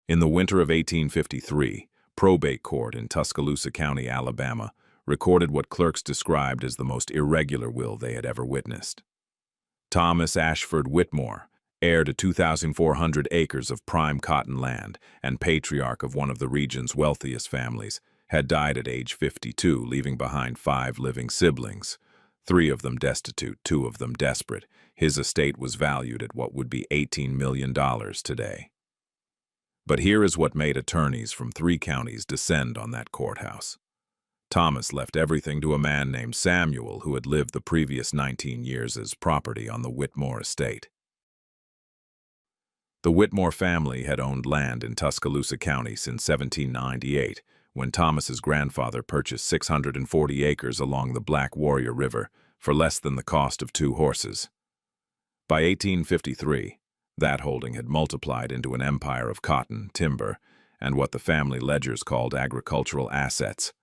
In the winter of 1853, probate court in Tuscaloosa County, Alabama, recorded what clerks described as the most irregular will they had ever witnessed. Thomas Ashford Whitmore, heir to 2,400 acres of prime cotton land and patriarch of one of the region's wealthiest families, had died at age 52, leaving behind 5 living siblings, 3 of them destitute, 2 of them desperate. His estate was valued at what would be $18 million today. But here is what made attorneys from 3 counties descend on that courthouse. Thomas left everything to a man named Samuel who had lived the previous 19 years as property on the Whitmore estate. The Whitmore family had owned land in Tuscaloosa County since 1798, when Thomas's grandfather purchased 640 acres along the Black Warrior River for less than the cost of 2 horses. By 1853, that holding had multiplied into an empire of cotton, timber, and what the family ledgers called agricultural assets,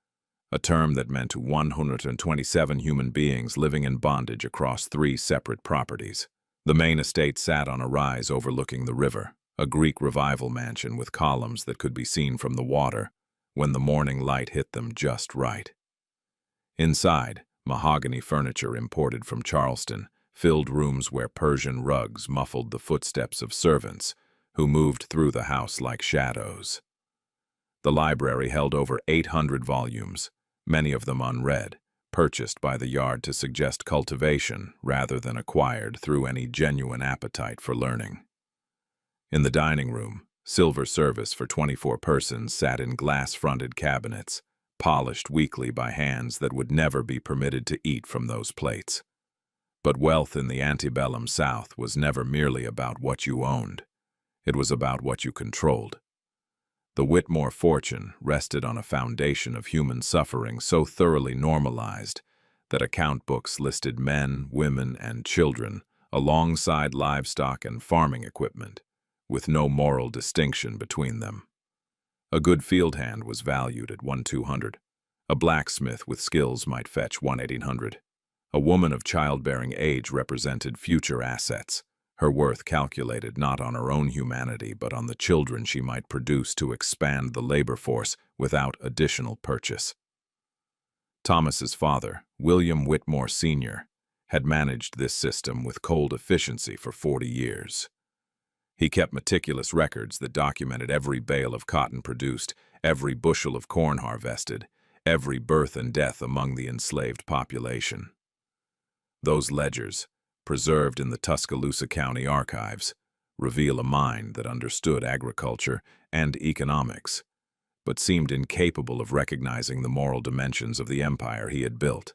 a term that meant 127 human beings living in bondage across 3 separate properties. The main estate sat on a rise overlooking the river, a Greek Revival mansion with columns that could be seen from the water when the morning light hit them just right. Inside, mahogany furniture imported from Charleston filled rooms where Persian rugs muffled the footsteps of servants who moved through the house like shadows. The library held over 800 volumes, many of them unread, purchased by the yard to suggest cultivation rather than acquired through any genuine appetite for learning. In the dining room, silver service for 24 persons sat in glass-fronted cabinets, polished weekly by hands that would never be permitted to eat from those plates. But wealth in the antebellum South was never merely about what you owned. It was about what you controlled. The Whitmore fortune rested on a foundation of human suffering so thoroughly normalized that account books listed men, women, and children alongside livestock and farming equipment, with no moral distinction between them. A good field hand was valued at $1,200. A blacksmith with skills might fetch $1,800. A woman of childbearing age represented future assets, her worth calculated not on her own humanity but on the children she might produce to expand the labor force without additional purchase. Thomas's father, William Whitmore Sr., had managed this system with cold efficiency for 40 years. He kept meticulous records that documented every bale of cotton produced, every bushel of corn harvested, every birth and death among the enslaved population. Those ledgers, preserved in the Tuscaloosa County archives, reveal a mind that understood agriculture and economics, but seemed incapable of recognizing the moral dimensions of the empire he had built.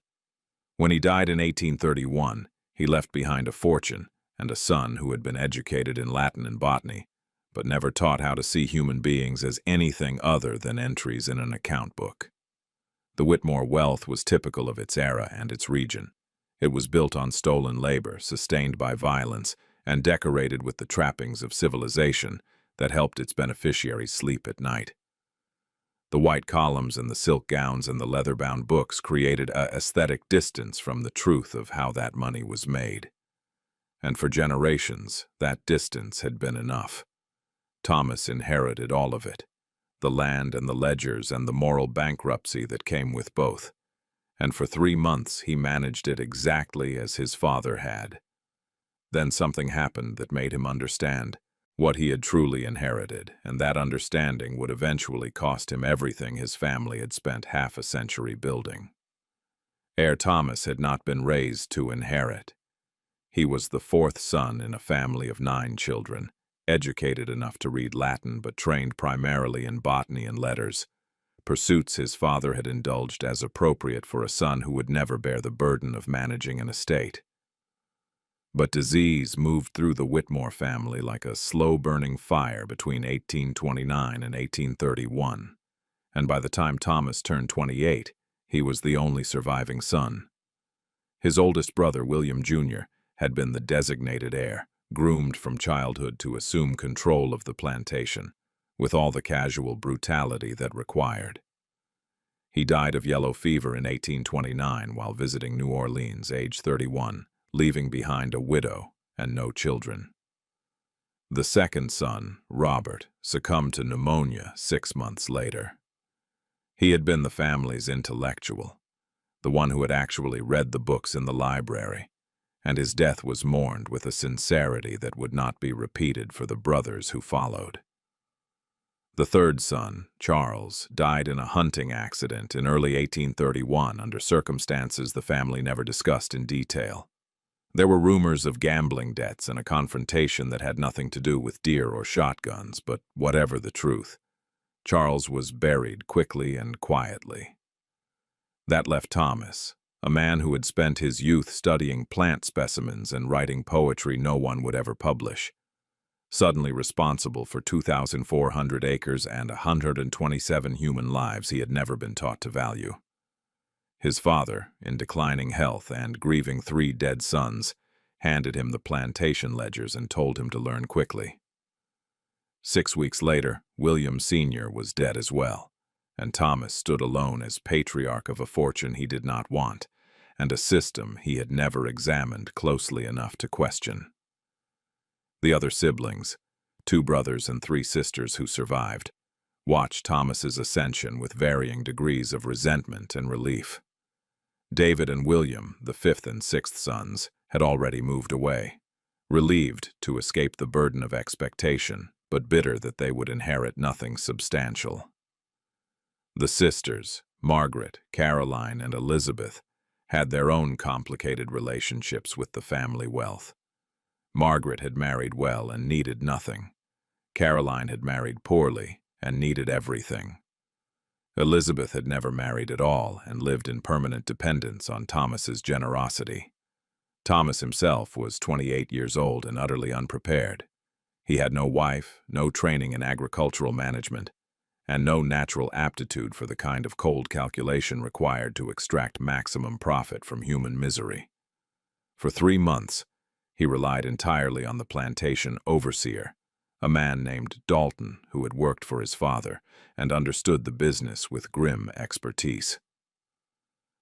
When he died in 1831, he left behind a fortune and a son who had been educated in Latin and botany, but never taught how to see human beings as anything other than entries in an account book. The Whitmore wealth was typical of its era and its region. It was built on stolen labor, sustained by violence, and decorated with the trappings of civilization that helped its beneficiaries sleep at night. The white columns and the silk gowns and the leather-bound books created an aesthetic distance from the truth of how that money was made. And for generations, that distance had been enough. Thomas inherited all of it, the land and the ledgers and the moral bankruptcy that came with both. And for 3 months he managed it exactly as his father had. Then something happened that made him understand what he had truly inherited, and that understanding would eventually cost him everything his family had spent half a century building. Heir Thomas had not been raised to inherit. He was the 4th son in a family of 9 children, educated enough to read Latin but trained primarily in botany and letters, pursuits his father had indulged as appropriate for a son who would never bear the burden of managing an estate. But disease moved through the Whitmore family like a slow-burning fire between 1829 and 1831, and by the time Thomas turned 28, he was the only surviving son. His oldest brother, William Jr., had been the designated heir, groomed from childhood to assume control of the plantation, with all the casual brutality that required. He died of yellow fever in 1829 while visiting New Orleans, age 31, leaving behind a widow and no children. The second son, Robert, succumbed to pneumonia 6 months later. He had been the family's intellectual, the one who had actually read the books in the library, and his death was mourned with a sincerity that would not be repeated for the brothers who followed. The third son, Charles, died in a hunting accident in early 1831 under circumstances the family never discussed in detail. There were rumors of gambling debts and a confrontation that had nothing to do with deer or shotguns, but whatever the truth, Charles was buried quickly and quietly. That left Thomas, a man who had spent his youth studying plant specimens and writing poetry no one would ever publish, suddenly responsible for 2,400 acres and 127 human lives he had never been taught to value. His father, in declining health and grieving 3 dead sons, handed him the plantation ledgers and told him to learn quickly. 6 weeks later, William Sr. was dead as well, and Thomas stood alone as patriarch of a fortune he did not want, and a system he had never examined closely enough to question. The other siblings, 2 brothers and 3 sisters who survived, watched Thomas's ascension with varying degrees of resentment and relief. David and William, the 5th and 6th sons, had already moved away, relieved to escape the burden of expectation, but bitter that they would inherit nothing substantial. The sisters, Margaret, Caroline, and Elizabeth, had their own complicated relationships with the family wealth. Margaret had married well and needed nothing. Caroline had married poorly and needed everything. Elizabeth had never married at all and lived in permanent dependence on Thomas's generosity. Thomas himself was 28 years old and utterly unprepared. He had no wife, no training in agricultural management, and no natural aptitude for the kind of cold calculation required to extract maximum profit from human misery. For 3 months, he relied entirely on the plantation overseer, a man named Dalton who had worked for his father and understood the business with grim expertise.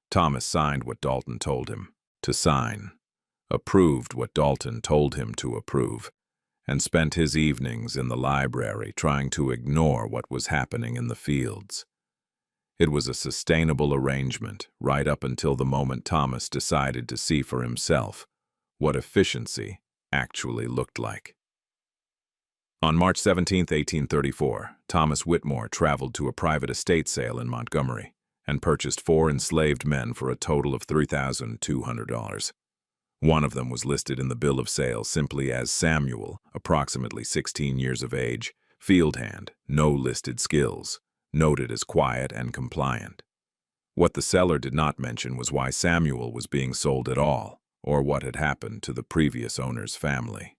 Thomas signed what Dalton told him to sign, approved what Dalton told him to approve, and spent his evenings in the library trying to ignore what was happening in the fields. It was a sustainable arrangement right up until the moment Thomas decided to see for himself what efficiency actually looked like. On March 17, 1834, Thomas Whitmore traveled to a private estate sale in Montgomery and purchased 4 enslaved men for a total of $3,200. One of them was listed in the bill of sale simply as Samuel, approximately 16 years of age, field hand, no listed skills, noted as quiet and compliant. What the seller did not mention was why Samuel was being sold at all, or what had happened to the previous owner's family.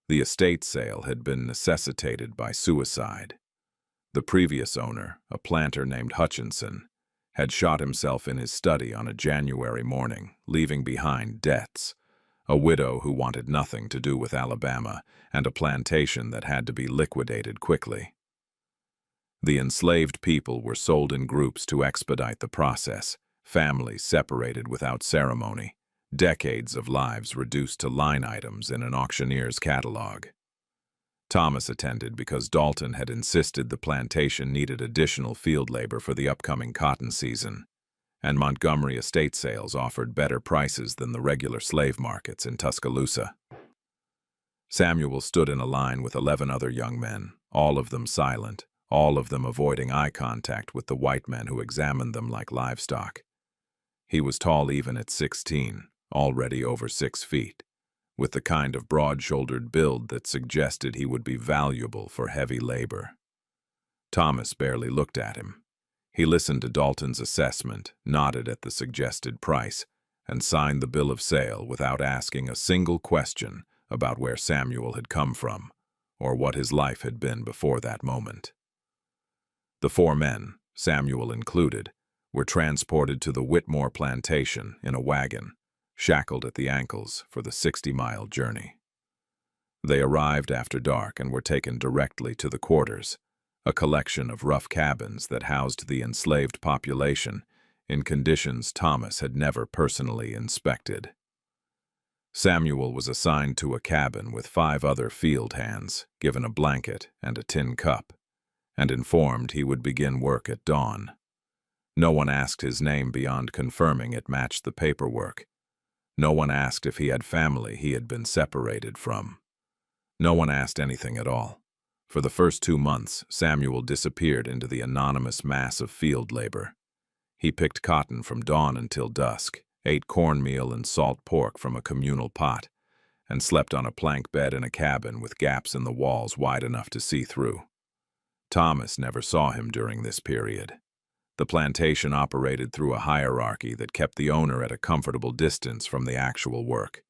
The estate sale had been necessitated by suicide. The previous owner, a planter named Hutchinson, had shot himself in his study on a January morning, leaving behind debts, a widow who wanted nothing to do with Alabama, and a plantation that had to be liquidated quickly. The enslaved people were sold in groups to expedite the process, families separated without ceremony, decades of lives reduced to line items in an auctioneer's catalog. Thomas attended because Dalton had insisted the plantation needed additional field labor for the upcoming cotton season, and Montgomery estate sales offered better prices than the regular slave markets in Tuscaloosa. Samuel stood in a line with 11 other young men, all of them silent, all of them avoiding eye contact with the white men who examined them like livestock. He was tall even at 16, already over 6 feet, with the kind of broad-shouldered build that suggested he would be valuable for heavy labor. Thomas barely looked at him. He listened to Dalton's assessment, nodded at the suggested price, and signed the bill of sale without asking a single question about where Samuel had come from, or what his life had been before that moment. The 4 men, Samuel included, were transported to the Whitmore plantation in a wagon, shackled at the ankles for the 60-mile journey. They arrived after dark and were taken directly to the quarters, a collection of rough cabins that housed the enslaved population in conditions Thomas had never personally inspected. Samuel was assigned to a cabin with 5 other field hands, given a blanket and a tin cup, and informed he would begin work at dawn. No one asked his name beyond confirming it matched the paperwork. No one asked if he had family he had been separated from. No one asked anything at all. For the first 2 months, Samuel disappeared into the anonymous mass of field labor. He picked cotton from dawn until dusk, ate cornmeal and salt pork from a communal pot, and slept on a plank bed in a cabin with gaps in the walls wide enough to see through. Thomas never saw him during this period. The plantation operated through a hierarchy that kept the owner at a comfortable distance from the actual work,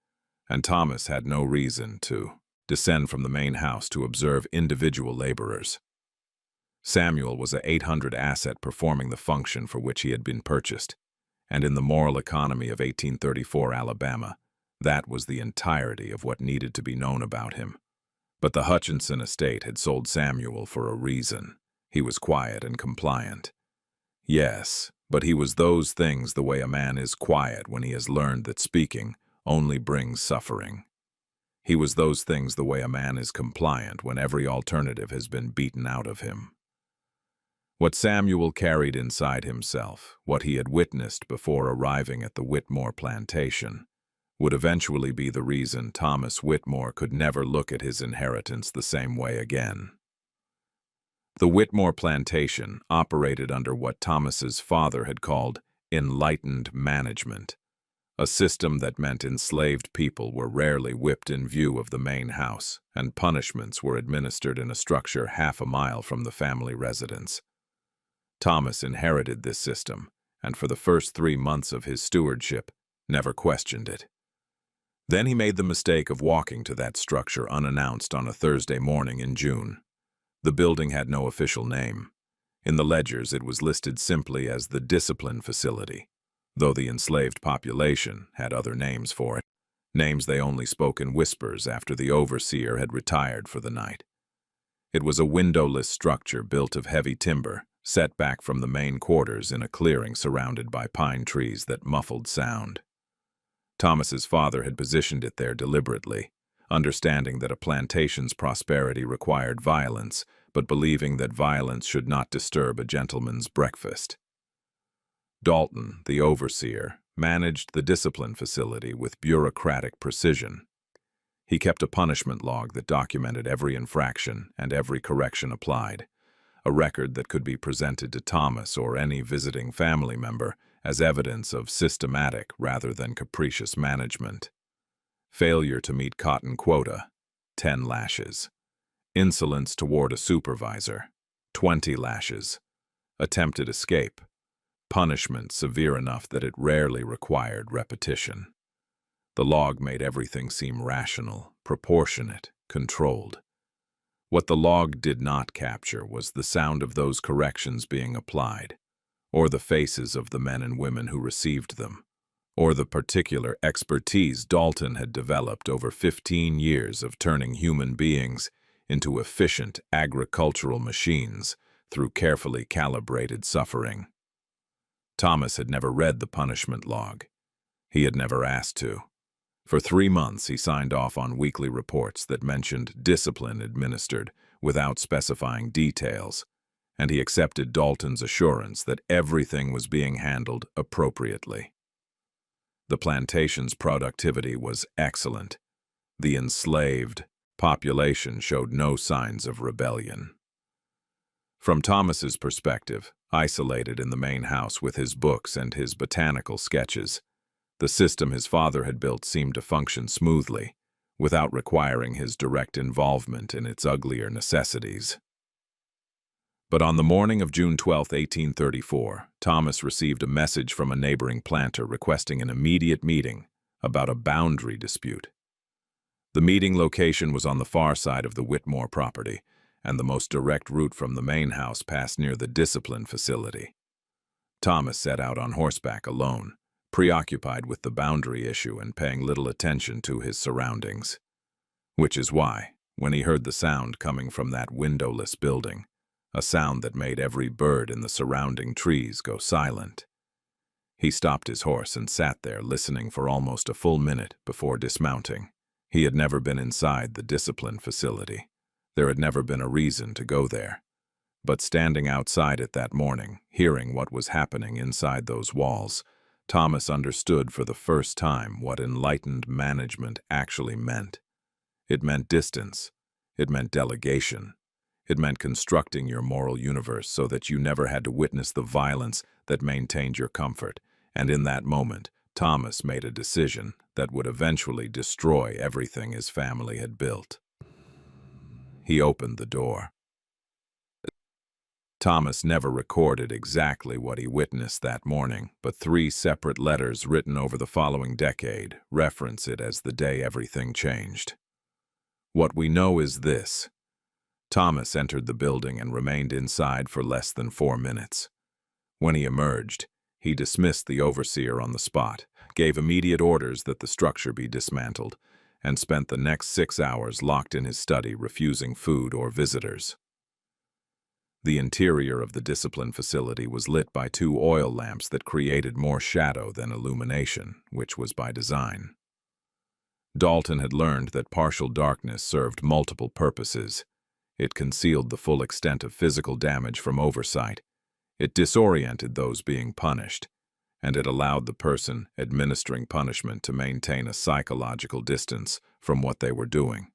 and Thomas had no reason to descend from the main house to observe individual laborers. Samuel was a 800 asset performing the function for which he had been purchased, and in the moral economy of 1834 Alabama, that was the entirety of what needed to be known about him. But the Hutchinson estate had sold Samuel for a reason. He was quiet and compliant. Yes, but he was those things the way a man is quiet when he has learned that speaking only brings suffering. He was those things the way a man is compliant when every alternative has been beaten out of him. What Samuel carried inside himself, what he had witnessed before arriving at the Whitmore plantation, would eventually be the reason Thomas Whitmore could never look at his inheritance the same way again. The Whitmore plantation operated under what Thomas's father had called enlightened management, a system that meant enslaved people were rarely whipped in view of the main house, and punishments were administered in a structure half a mile from the family residence. Thomas inherited this system, and for the first 3 months of his stewardship, never questioned it. Then he made the mistake of walking to that structure unannounced on a Thursday morning in June. The building had no official name. In the ledgers, it was listed simply as the Discipline Facility, though the enslaved population had other names for it, names they only spoke in whispers after the overseer had retired for the night. It was a windowless structure built of heavy timber, set back from the main quarters in a clearing surrounded by pine trees that muffled sound. Thomas's father had positioned it there deliberately, understanding that a plantation's prosperity required violence, but believing that violence should not disturb a gentleman's breakfast. Dalton, the overseer, managed the discipline facility with bureaucratic precision. He kept a punishment log that documented every infraction and every correction applied, a record that could be presented to Thomas or any visiting family member as evidence of systematic rather than capricious management. Failure to meet cotton quota, 10 lashes. Insolence toward a supervisor, 20 lashes. Attempted escape, punishment severe enough that it rarely required repetition. The log made everything seem rational, proportionate, controlled. What the log did not capture was the sound of those corrections being applied, or the faces of the men and women who received them, or the particular expertise Dalton had developed over 15 years of turning human beings into efficient agricultural machines through carefully calibrated suffering. Thomas had never read the punishment log. He had never asked to. For 3 months he signed off on weekly reports that mentioned discipline administered without specifying details, and he accepted Dalton's assurance that everything was being handled appropriately. The plantation's productivity was excellent. The enslaved population showed no signs of rebellion. From Thomas's perspective, isolated in the main house with his books and his botanical sketches, the system his father had built seemed to function smoothly, without requiring his direct involvement in its uglier necessities. But on the morning of June 12, 1834, Thomas received a message from a neighboring planter requesting an immediate meeting about a boundary dispute. The meeting location was on the far side of the Whitmore property, and the most direct route from the main house passed near the discipline facility. Thomas set out on horseback alone, preoccupied with the boundary issue and paying little attention to his surroundings. Which is why, when he heard the sound coming from that windowless building, a sound that made every bird in the surrounding trees go silent, He stopped his horse and sat there listening for almost a full minute before dismounting. He had never been inside the discipline facility. There had never been a reason to go there. But standing outside it that morning, hearing what was happening inside those walls, Thomas understood for the first time what enlightened management actually meant. It meant distance. It meant delegation. It meant constructing your moral universe so that you never had to witness the violence that maintained your comfort. And in that moment, Thomas made a decision that would eventually destroy everything his family had built. He opened the door. Thomas never recorded exactly what he witnessed that morning, but 3 separate letters written over the following decade reference it as the day everything changed. What we know is this. Thomas entered the building and remained inside for less than 4 minutes. When he emerged, he dismissed the overseer on the spot, gave immediate orders that the structure be dismantled, and spent the next 6 hours locked in his study, refusing food or visitors. The interior of the discipline facility was lit by 2 oil lamps that created more shadow than illumination, which was by design. Dalton had learned that partial darkness served multiple purposes. It concealed the full extent of physical damage from oversight. It disoriented those being punished, and it allowed the person administering punishment to maintain a psychological distance from what they were doing.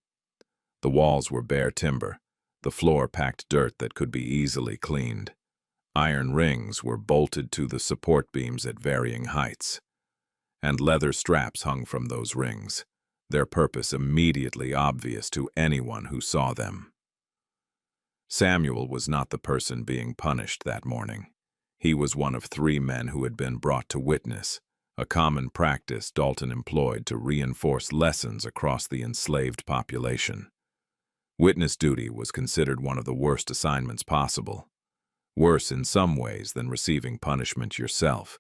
The walls were bare timber, the floor packed dirt that could be easily cleaned. Iron rings were bolted to the support beams at varying heights, and leather straps hung from those rings, their purpose immediately obvious to anyone who saw them. Samuel was not the person being punished that morning. He was one of 3 men who had been brought to witness, a common practice Dalton employed to reinforce lessons across the enslaved population. Witness duty was considered one of the worst assignments possible, worse in some ways than receiving punishment yourself,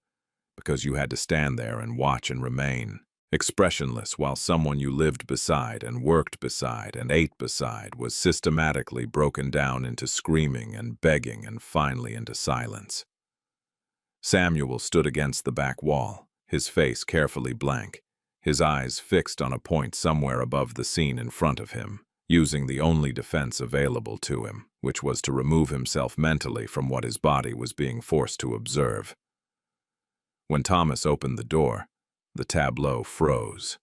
because you had to stand there and watch and remain expressionless while someone you lived beside and worked beside and ate beside was systematically broken down into screaming and begging and finally into silence. Samuel stood against the back wall, his face carefully blank, his eyes fixed on a point somewhere above the scene in front of him, using the only defense available to him, which was to remove himself mentally from what his body was being forced to observe. When Thomas opened the door, the tableau froze.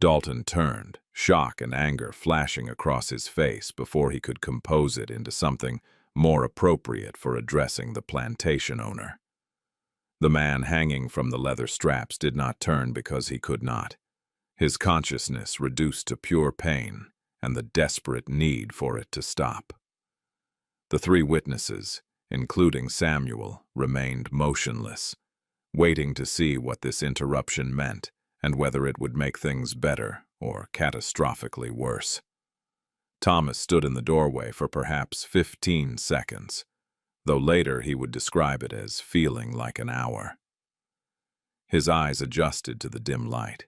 Dalton turned, shock and anger flashing across his face before he could compose it into something more appropriate for addressing the plantation owner. The man hanging from the leather straps did not turn because he could not. His consciousness reduced to pure pain and the desperate need for it to stop. The 3 witnesses, including Samuel, remained motionless, waiting to see what this interruption meant and whether it would make things better or catastrophically worse. Thomas stood in the doorway for perhaps 15 seconds, though later he would describe it as feeling like an hour. His eyes adjusted to the dim light.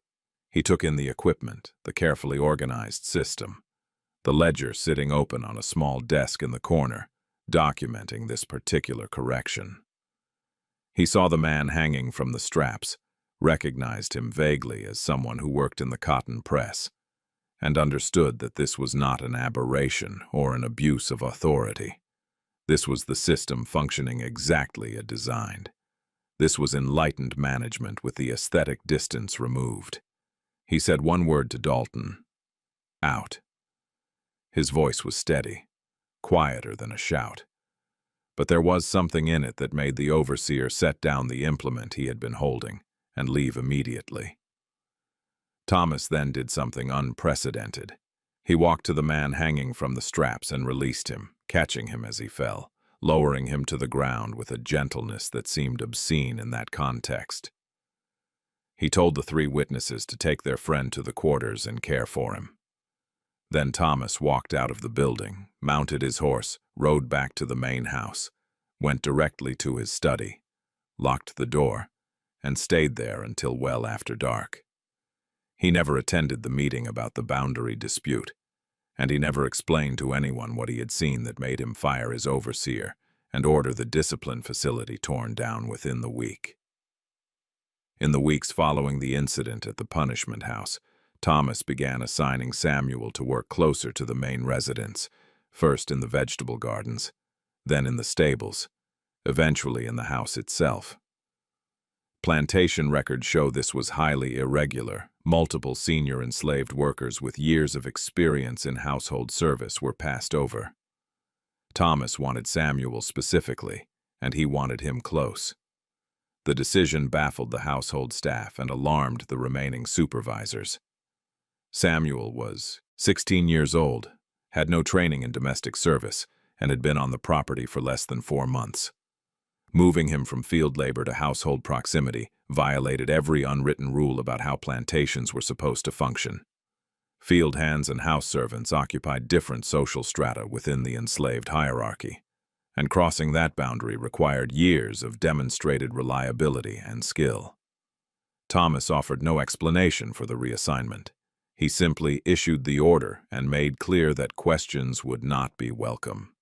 He took in the equipment, the carefully organized system, the ledger sitting open on a small desk in the corner, documenting this particular correction. He saw the man hanging from the straps, recognized him vaguely as someone who worked in the cotton press, and understood that this was not an aberration or an abuse of authority. This was the system functioning exactly as designed. This was enlightened management with the aesthetic distance removed. He said one word to Dalton: "Out." His voice was steady, quieter than a shout. But there was something in it that made the overseer set down the implement he had been holding and leave immediately. Thomas then did something unprecedented. He walked to the man hanging from the straps and released him, catching him as he fell, lowering him to the ground with a gentleness that seemed obscene in that context. He told the 3 witnesses to take their friend to the quarters and care for him. Then Thomas walked out of the building, mounted his horse, rode back to the main house, went directly to his study, locked the door, and stayed there until well after dark. He never attended the meeting about the boundary dispute, and he never explained to anyone what he had seen that made him fire his overseer and order the discipline facility torn down within the week. In the weeks following the incident at the punishment house, Thomas began assigning Samuel to work closer to the main residence, first in the vegetable gardens, then in the stables, eventually in the house itself. Plantation records show this was highly irregular. Multiple senior enslaved workers with years of experience in household service were passed over. Thomas wanted Samuel specifically, and he wanted him close. The decision baffled the household staff and alarmed the remaining supervisors. Samuel was 16 years old, had no training in domestic service, and had been on the property for less than 4 months. Moving him from field labor to household proximity violated every unwritten rule about how plantations were supposed to function. Field hands and house servants occupied different social strata within the enslaved hierarchy, and crossing that boundary required years of demonstrated reliability and skill. Thomas offered no explanation for the reassignment. He simply issued the order and made clear that questions would not be welcome.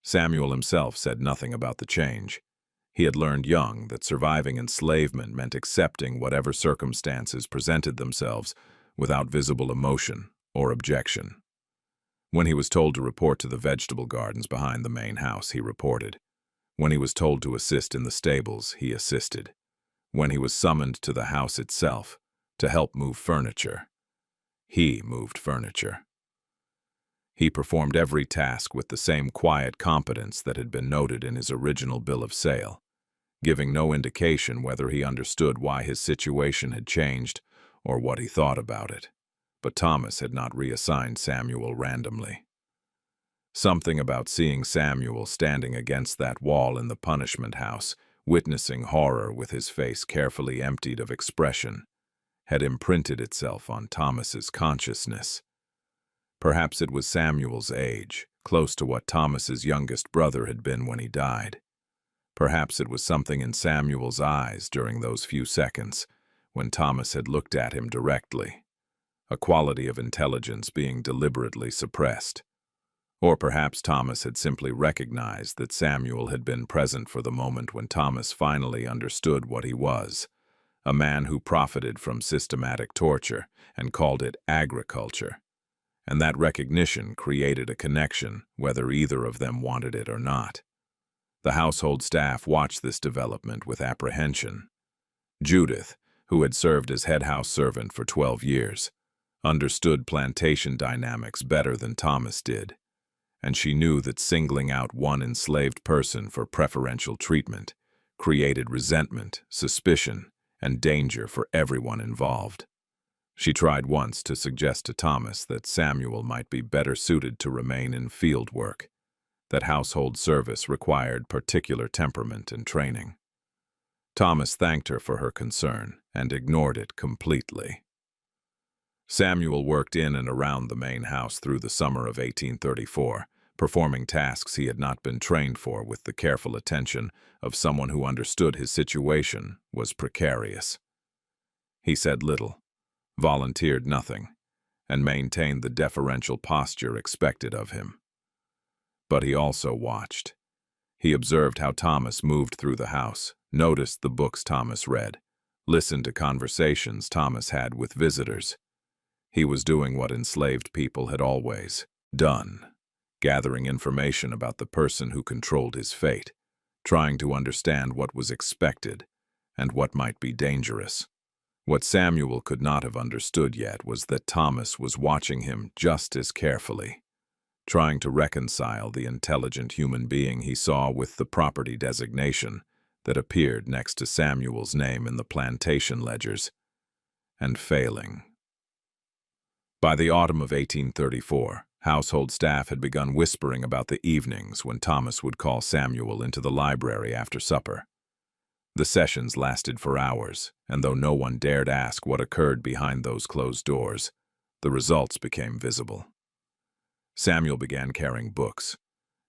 Samuel himself said nothing about the change. He had learned young that surviving enslavement meant accepting whatever circumstances presented themselves without visible emotion or objection. When he was told to report to the vegetable gardens behind the main house, he reported. When he was told to assist in the stables, he assisted. When he was summoned to the house itself to help move furniture, he moved furniture. He performed every task with the same quiet competence that had been noted in his original bill of sale, giving no indication whether he understood why his situation had changed or what he thought about it. But Thomas had not reassigned Samuel randomly. Something about seeing Samuel standing against that wall in the punishment house, witnessing horror with his face carefully emptied of expression, had imprinted itself on Thomas's consciousness. Perhaps it was Samuel's age, close to what Thomas's youngest brother had been when he died. Perhaps it was something in Samuel's eyes during those few seconds when Thomas had looked at him directly, a quality of intelligence being deliberately suppressed. Or perhaps Thomas had simply recognized that Samuel had been present for the moment when Thomas finally understood what he was, a man who profited from systematic torture and called it agriculture. And that recognition created a connection, whether either of them wanted it or not. The household staff watched this development with apprehension. Judith, who had served as head house servant for 12 years, understood plantation dynamics better than Thomas did, and she knew that singling out one enslaved person for preferential treatment created resentment, suspicion, and danger for everyone involved. She tried once to suggest to Thomas that Samuel might be better suited to remain in field work, that household service required particular temperament and training. Thomas thanked her for her concern and ignored it completely. Samuel worked in and around the main house through the summer of 1834, performing tasks he had not been trained for with the careful attention of someone who understood his situation was precarious. He said little, volunteered nothing, and maintained the deferential posture expected of him. But he also watched. He observed how Thomas moved through the house, noticed the books Thomas read, listened to conversations Thomas had with visitors. He was doing what enslaved people had always done, gathering information about the person who controlled his fate, trying to understand what was expected and what might be dangerous. What Samuel could not have understood yet was that Thomas was watching him just as carefully, trying to reconcile the intelligent human being he saw with the property designation that appeared next to Samuel's name in the plantation ledgers, and failing. By the autumn of 1834, household staff had begun whispering about the evenings when Thomas would call Samuel into the library after supper. The sessions lasted for hours, and though no one dared ask what occurred behind those closed doors, the results became visible. Samuel began carrying books,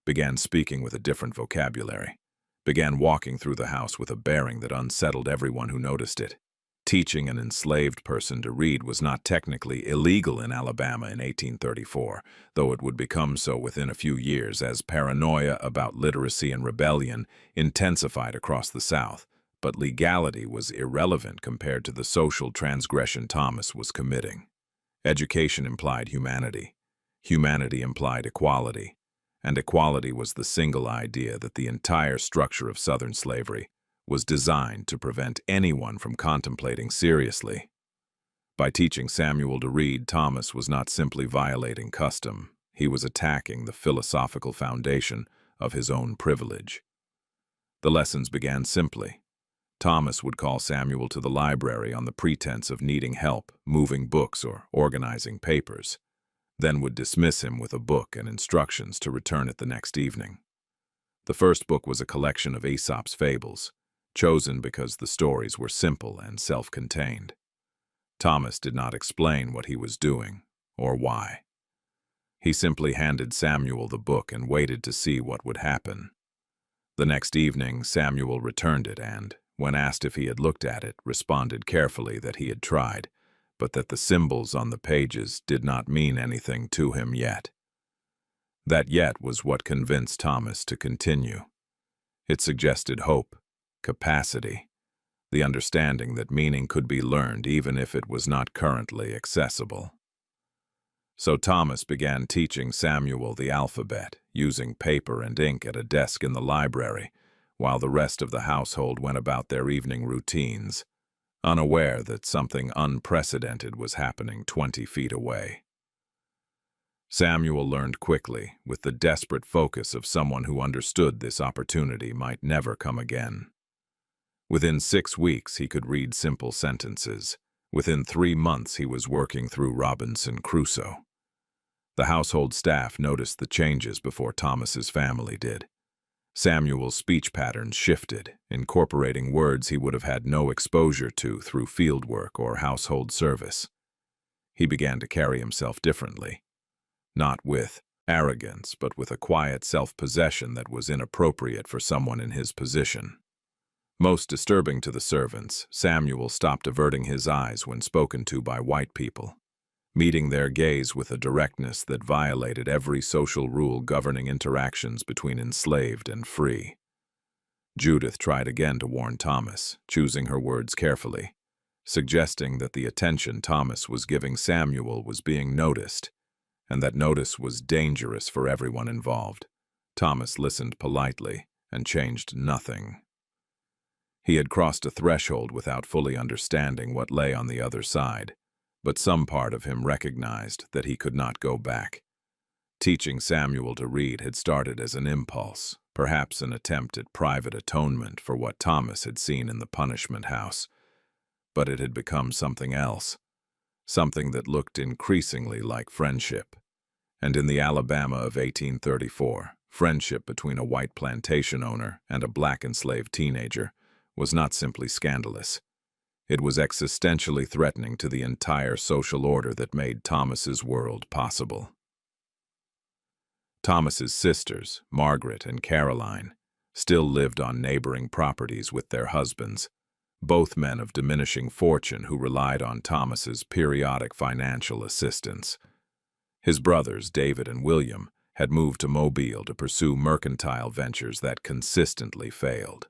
began speaking with a different vocabulary, began walking through the house with a bearing that unsettled everyone who noticed it. Teaching an enslaved person to read was not technically illegal in Alabama in 1834, though it would become so within a few years as paranoia about literacy and rebellion intensified across the South, but legality was irrelevant compared to the social transgression Thomas was committing. Education implied humanity. Humanity implied equality. And equality was the single idea that the entire structure of Southern slavery was designed to prevent anyone from contemplating seriously. By teaching Samuel to read, Thomas was not simply violating custom, he was attacking the philosophical foundation of his own privilege. The lessons began simply. Thomas would call Samuel to the library on the pretense of needing help, moving books or organizing papers, then would dismiss him with a book and instructions to return it the next evening. The first book was a collection of Aesop's fables, chosen because the stories were simple and self-contained. Thomas did not explain what he was doing or why. He simply handed Samuel the book and waited to see what would happen. The next evening, Samuel returned it and, when asked if he had looked at it, responded carefully that he had tried, but that the symbols on the pages did not mean anything to him yet. That yet was what convinced Thomas to continue. It suggested hope, capacity, the understanding that meaning could be learned even if it was not currently accessible. So Thomas began teaching Samuel the alphabet, using paper and ink at a desk in the library, while the rest of the household went about their evening routines, unaware that something unprecedented was happening 20 feet away. Samuel learned quickly, with the desperate focus of someone who understood this opportunity might never come again. Within 6 weeks, he could read simple sentences. Within 3 months, he was working through Robinson Crusoe. The household staff noticed the changes before Thomas's family did. Samuel's speech patterns shifted, incorporating words he would have had no exposure to through fieldwork or household service. He began to carry himself differently, not with arrogance, but with a quiet self-possession that was inappropriate for someone in his position. Most disturbing to the servants, Samuel stopped averting his eyes when spoken to by white people, meeting their gaze with a directness that violated every social rule governing interactions between enslaved and free. Judith tried again to warn Thomas, choosing her words carefully, suggesting that the attention Thomas was giving Samuel was being noticed, and that notice was dangerous for everyone involved. Thomas listened politely and changed nothing. He had crossed a threshold without fully understanding what lay on the other side, but some part of him recognized that he could not go back. Teaching Samuel to read had started as an impulse, perhaps an attempt at private atonement for what Thomas had seen in the punishment house, but it had become something else, something that looked increasingly like friendship. And in the Alabama of 1834, friendship between a white plantation owner and a black enslaved teenager was not simply scandalous. It was existentially threatening to the entire social order that made Thomas's world possible. Thomas's sisters, Margaret and Caroline, still lived on neighboring properties with their husbands, both men of diminishing fortune who relied on Thomas's periodic financial assistance. His brothers, David and William, had moved to Mobile to pursue mercantile ventures that consistently failed.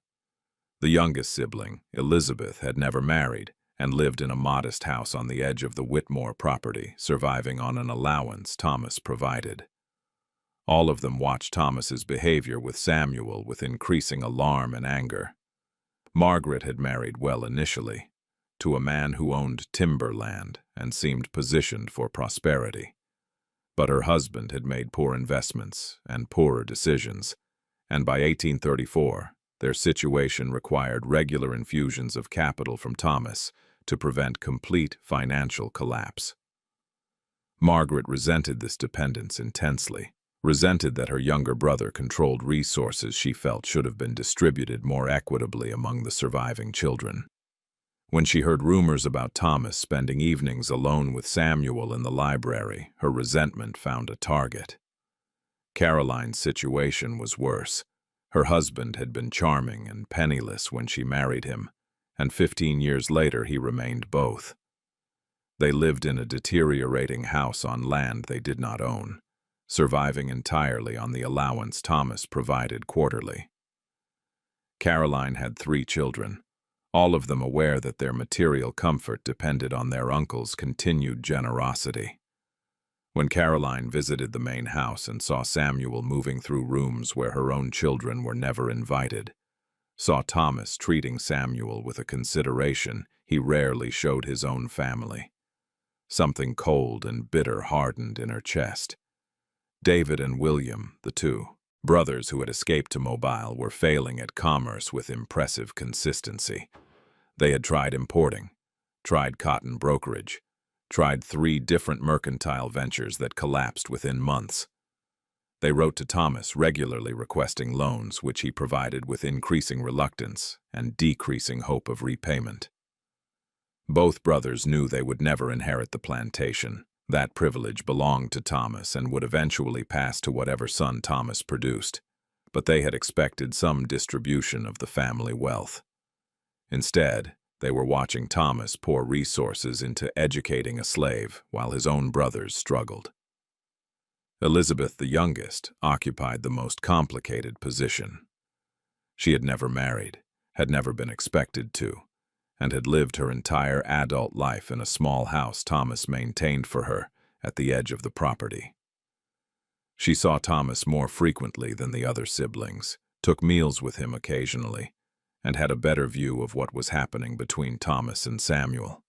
The youngest sibling, Elizabeth, had never married and lived in a modest house on the edge of the Whitmore property, surviving on an allowance Thomas provided. All of them watched Thomas's behavior with Samuel with increasing alarm and anger. Margaret had married well initially, to a man who owned timberland and seemed positioned for prosperity. But her husband had made poor investments and poorer decisions, and by 1834, their situation required regular infusions of capital from Thomas to prevent complete financial collapse. Margaret resented this dependence intensely, resented that her younger brother controlled resources she felt should have been distributed more equitably among the surviving children. When she heard rumors about Thomas spending evenings alone with Samuel in the library, her resentment found a target. Caroline's situation was worse. Her husband had been charming and penniless when she married him, and 15 years later he remained both. They lived in a deteriorating house on land they did not own, surviving entirely on the allowance Thomas provided quarterly. Caroline had 3 children, all of them aware that their material comfort depended on their uncle's continued generosity. When Caroline visited the main house and saw Samuel moving through rooms where her own children were never invited, saw Thomas treating Samuel with a consideration he rarely showed his own family, something cold and bitter hardened in her chest. David and William, the two brothers who had escaped to Mobile, were failing at commerce with impressive consistency. They had tried importing, tried cotton brokerage, tried 3 different mercantile ventures that collapsed within months. They wrote to Thomas regularly requesting loans, which he provided with increasing reluctance and decreasing hope of repayment. Both brothers knew they would never inherit the plantation. That privilege belonged to Thomas and would eventually pass to whatever son Thomas produced, but they had expected some distribution of the family wealth. Instead, they were watching Thomas pour resources into educating a slave while his own brothers struggled. Elizabeth, the youngest, occupied the most complicated position. She had never married, had never been expected to, and had lived her entire adult life in a small house Thomas maintained for her at the edge of the property. She saw Thomas more frequently than the other siblings, took meals with him occasionally, and had a better view of what was happening between Thomas and Samuel.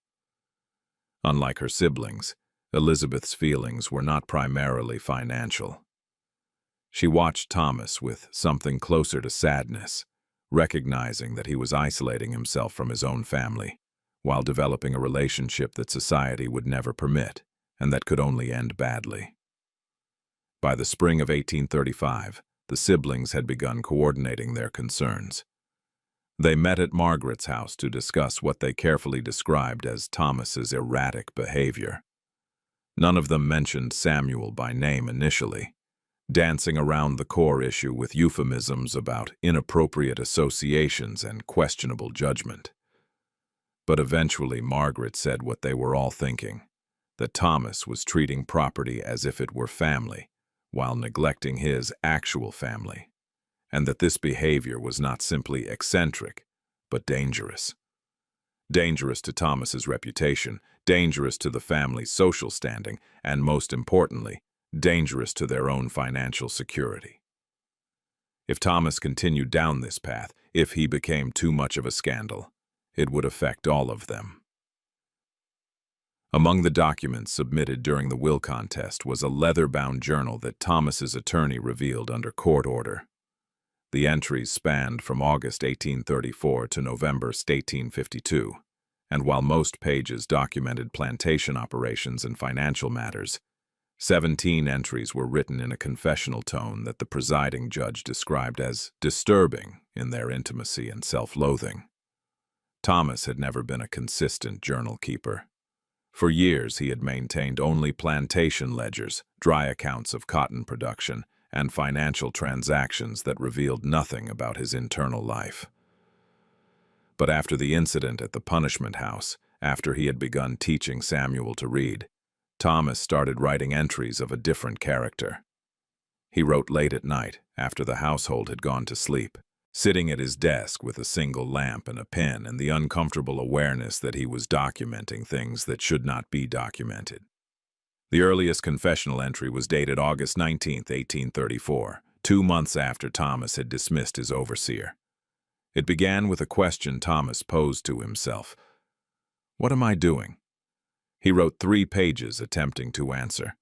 Unlike her siblings, Elizabeth's feelings were not primarily financial. She watched Thomas with something closer to sadness, recognizing that he was isolating himself from his own family, while developing a relationship that society would never permit, and that could only end badly. By the spring of 1835, the siblings had begun coordinating their concerns. They met at Margaret's house to discuss what they carefully described as Thomas's erratic behavior. None of them mentioned Samuel by name initially, dancing around the core issue with euphemisms about inappropriate associations and questionable judgment. But eventually Margaret said what they were all thinking, that Thomas was treating property as if it were family, while neglecting his actual family, and that this behavior was not simply eccentric, but dangerous. Dangerous to Thomas's reputation, dangerous to the family's social standing, and most importantly, dangerous to their own financial security. If Thomas continued down this path, if he became too much of a scandal, it would affect all of them. Among the documents submitted during the will contest was a leather-bound journal that Thomas's attorney revealed under court order. The entries spanned from August 1834 to November 1852, and while most pages documented plantation operations and financial matters, 17 entries were written in a confessional tone that the presiding judge described as disturbing in their intimacy and self-loathing. Thomas had never been a consistent journal keeper. For years he had maintained only plantation ledgers, dry accounts of cotton production, and financial transactions that revealed nothing about his internal life. But after the incident at the punishment house, after he had begun teaching Samuel to read, Thomas started writing entries of a different character. He wrote late at night, after the household had gone to sleep, sitting at his desk with a single lamp and a pen and the uncomfortable awareness that he was documenting things that should not be documented. The earliest confessional entry was dated August 19, 1834, 2 months after Thomas had dismissed his overseer. It began with a question Thomas posed to himself. "What am I doing?" He wrote 3 pages attempting to answer,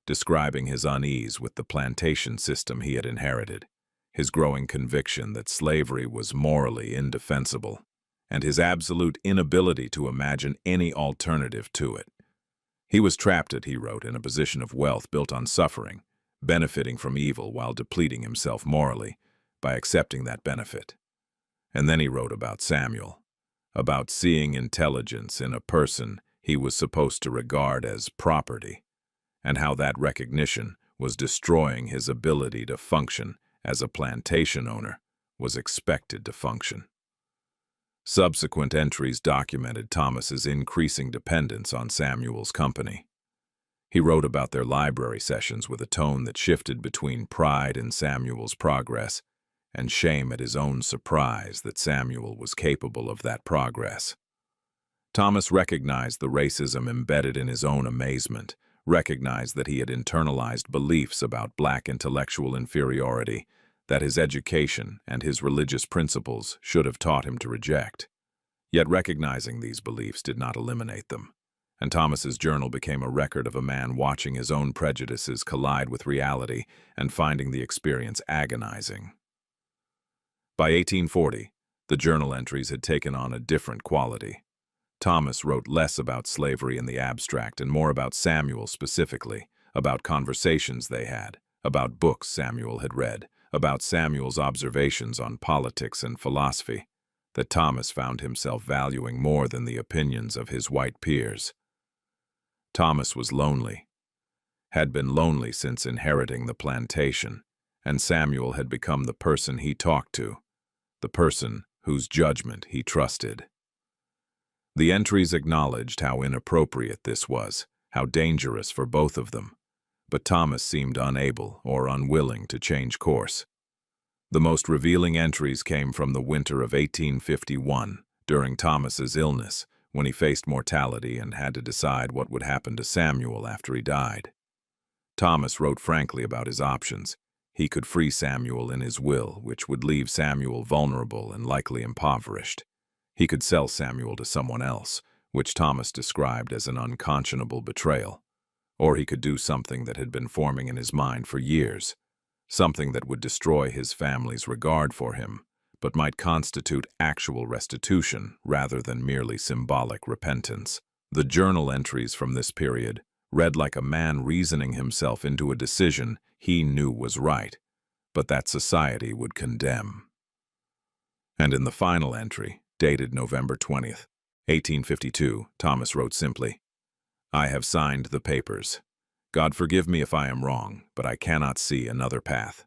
describing his unease with the plantation system he had inherited, his growing conviction that slavery was morally indefensible, and his absolute inability to imagine any alternative to it. He was trapped, he wrote, in a position of wealth built on suffering, benefiting from evil while depleting himself morally by accepting that benefit. And then he wrote about Samuel, about seeing intelligence in a person he was supposed to regard as property, and how that recognition was destroying his ability to function as a plantation owner was expected to function. Subsequent entries documented Thomas's increasing dependence on Samuel's company. He wrote about their library sessions with a tone that shifted between pride in Samuel's progress and shame at his own surprise that Samuel was capable of that progress. Thomas recognized the racism embedded in his own amazement, recognized that he had internalized beliefs about black intellectual inferiority that his education and his religious principles should have taught him to reject. Yet recognizing these beliefs did not eliminate them, and Thomas's journal became a record of a man watching his own prejudices collide with reality and finding the experience agonizing. By 1840, the journal entries had taken on a different quality. Thomas wrote less about slavery in the abstract and more about Samuel specifically, about conversations they had, about books Samuel had read, about Samuel's observations on politics and philosophy, that Thomas found himself valuing more than the opinions of his white peers. Thomas was lonely, had been lonely since inheriting the plantation, and Samuel had become the person he talked to, the person whose judgment he trusted. The entries acknowledged how inappropriate this was, how dangerous for both of them, but Thomas seemed unable or unwilling to change course. The most revealing entries came from the winter of 1851, during Thomas's illness, when he faced mortality and had to decide what would happen to Samuel after he died. Thomas wrote frankly about his options. He could free Samuel in his will, which would leave Samuel vulnerable and likely impoverished. He could sell Samuel to someone else, which Thomas described as an unconscionable betrayal. Or he could do something that had been forming in his mind for years, something that would destroy his family's regard for him, but might constitute actual restitution rather than merely symbolic repentance. The journal entries from this period read like a man reasoning himself into a decision he knew was right, but that society would condemn. And in the final entry, dated November 20th, 1852, Thomas wrote simply, "I have signed the papers. God forgive me if I am wrong, but I cannot see another path."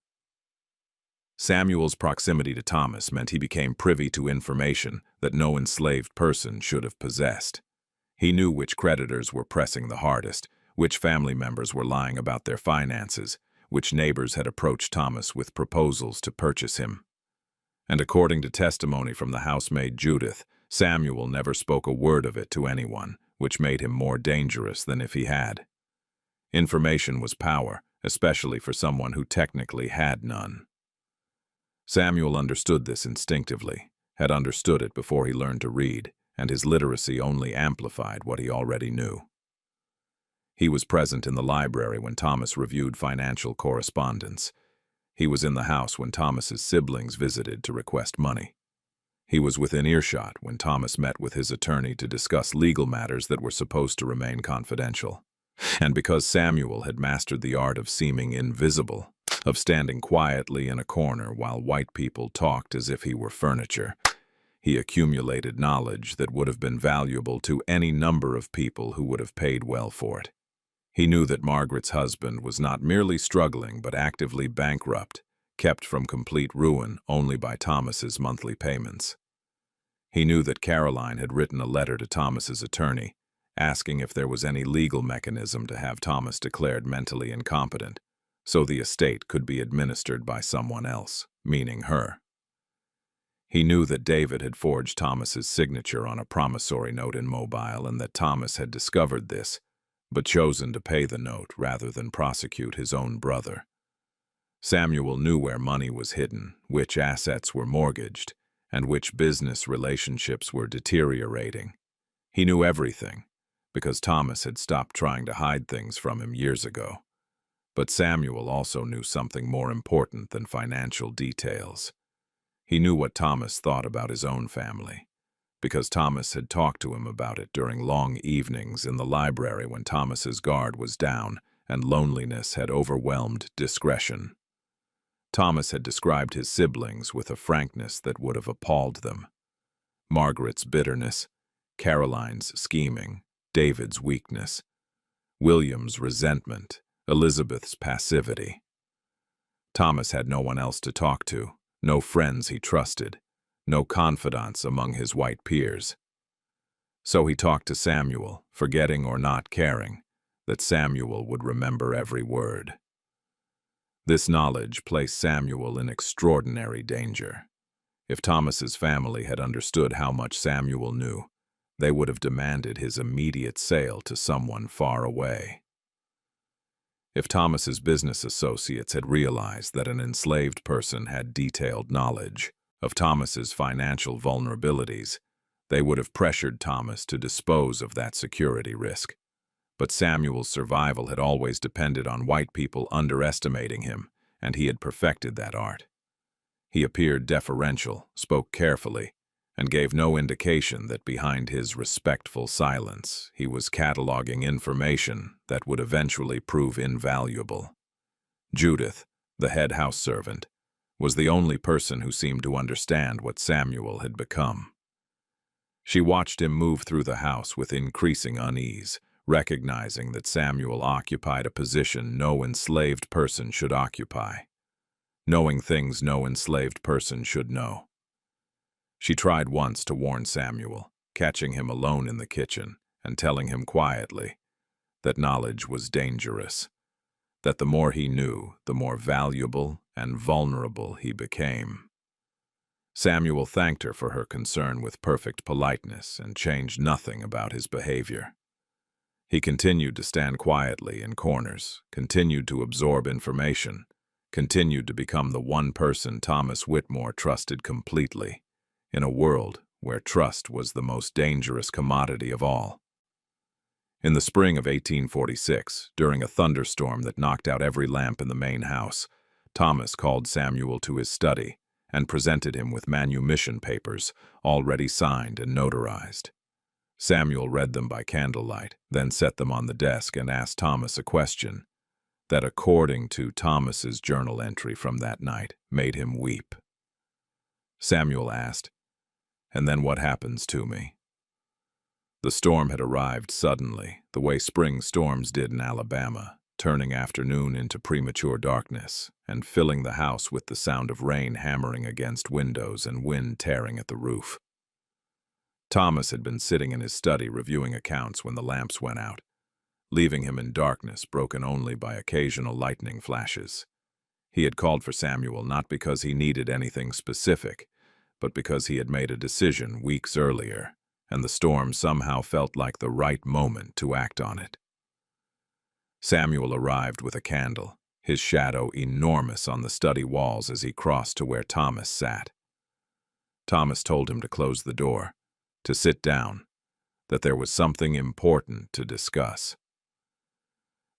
Samuel's proximity to Thomas meant he became privy to information that no enslaved person should have possessed. He knew which creditors were pressing the hardest, which family members were lying about their finances, which neighbors had approached Thomas with proposals to purchase him. And according to testimony from the housemaid Judith, Samuel never spoke a word of it to anyone, which made him more dangerous than if he had. Information was power, especially for someone who technically had none. Samuel understood this instinctively, had understood it before he learned to read, and his literacy only amplified what he already knew. He was present in the library when Thomas reviewed financial correspondence. He was in the house when Thomas's siblings visited to request money. He was within earshot when Thomas met with his attorney to discuss legal matters that were supposed to remain confidential. And because Samuel had mastered the art of seeming invisible, of standing quietly in a corner while white people talked as if he were furniture, he accumulated knowledge that would have been valuable to any number of people who would have paid well for it. He knew that Margaret's husband was not merely struggling but actively bankrupt, kept from complete ruin only by Thomas's monthly payments. He knew that Caroline had written a letter to Thomas's attorney, asking if there was any legal mechanism to have Thomas declared mentally incompetent, so the estate could be administered by someone else, meaning her. He knew that David had forged Thomas's signature on a promissory note in Mobile and that Thomas had discovered this, but chosen to pay the note rather than prosecute his own brother. Samuel knew where money was hidden, which assets were mortgaged, and which business relationships were deteriorating. He knew everything, because Thomas had stopped trying to hide things from him years ago. But Samuel also knew something more important than financial details. He knew what Thomas thought about his own family, because Thomas had talked to him about it during long evenings in the library when Thomas's guard was down and loneliness had overwhelmed discretion. Thomas had described his siblings with a frankness that would have appalled them. Margaret's bitterness, Caroline's scheming, David's weakness, William's resentment, Elizabeth's passivity. Thomas had no one else to talk to, no friends he trusted, no confidants among his white peers. So he talked to Samuel, forgetting or not caring that Samuel would remember every word. This knowledge placed Samuel in extraordinary danger. If Thomas's family had understood how much Samuel knew, they would have demanded his immediate sale to someone far away. If Thomas's business associates had realized that an enslaved person had detailed knowledge of Thomas's financial vulnerabilities, they would have pressured Thomas to dispose of that security risk. But Samuel's survival had always depended on white people underestimating him, and he had perfected that art. He appeared deferential, spoke carefully, and gave no indication that behind his respectful silence he was cataloging information that would eventually prove invaluable. Judith, the head house servant, was the only person who seemed to understand what Samuel had become. She watched him move through the house with increasing unease, recognizing that Samuel occupied a position no enslaved person should occupy, knowing things no enslaved person should know. She tried once to warn Samuel, catching him alone in the kitchen and telling him quietly that knowledge was dangerous, that the more he knew, the more valuable and vulnerable he became. Samuel thanked her for her concern with perfect politeness and changed nothing about his behavior. He continued to stand quietly in corners, continued to absorb information, continued to become the one person Thomas Whitmore trusted completely, in a world where trust was the most dangerous commodity of all. In the spring of 1846, during a thunderstorm that knocked out every lamp in the main house, Thomas called Samuel to his study and presented him with manumission papers already signed and notarized. Samuel read them by candlelight, then set them on the desk and asked Thomas a question that, according to Thomas's journal entry from that night, made him weep. Samuel asked, "And then what happens to me?" The storm had arrived suddenly, the way spring storms did in Alabama, turning afternoon into premature darkness and filling the house with the sound of rain hammering against windows and wind tearing at the roof. Thomas had been sitting in his study reviewing accounts when the lamps went out, leaving him in darkness broken only by occasional lightning flashes. He had called for Samuel not because he needed anything specific, but because he had made a decision weeks earlier, and the storm somehow felt like the right moment to act on it. Samuel arrived with a candle, his shadow enormous on the study walls as he crossed to where Thomas sat. Thomas told him to close the door, to sit down, that there was something important to discuss.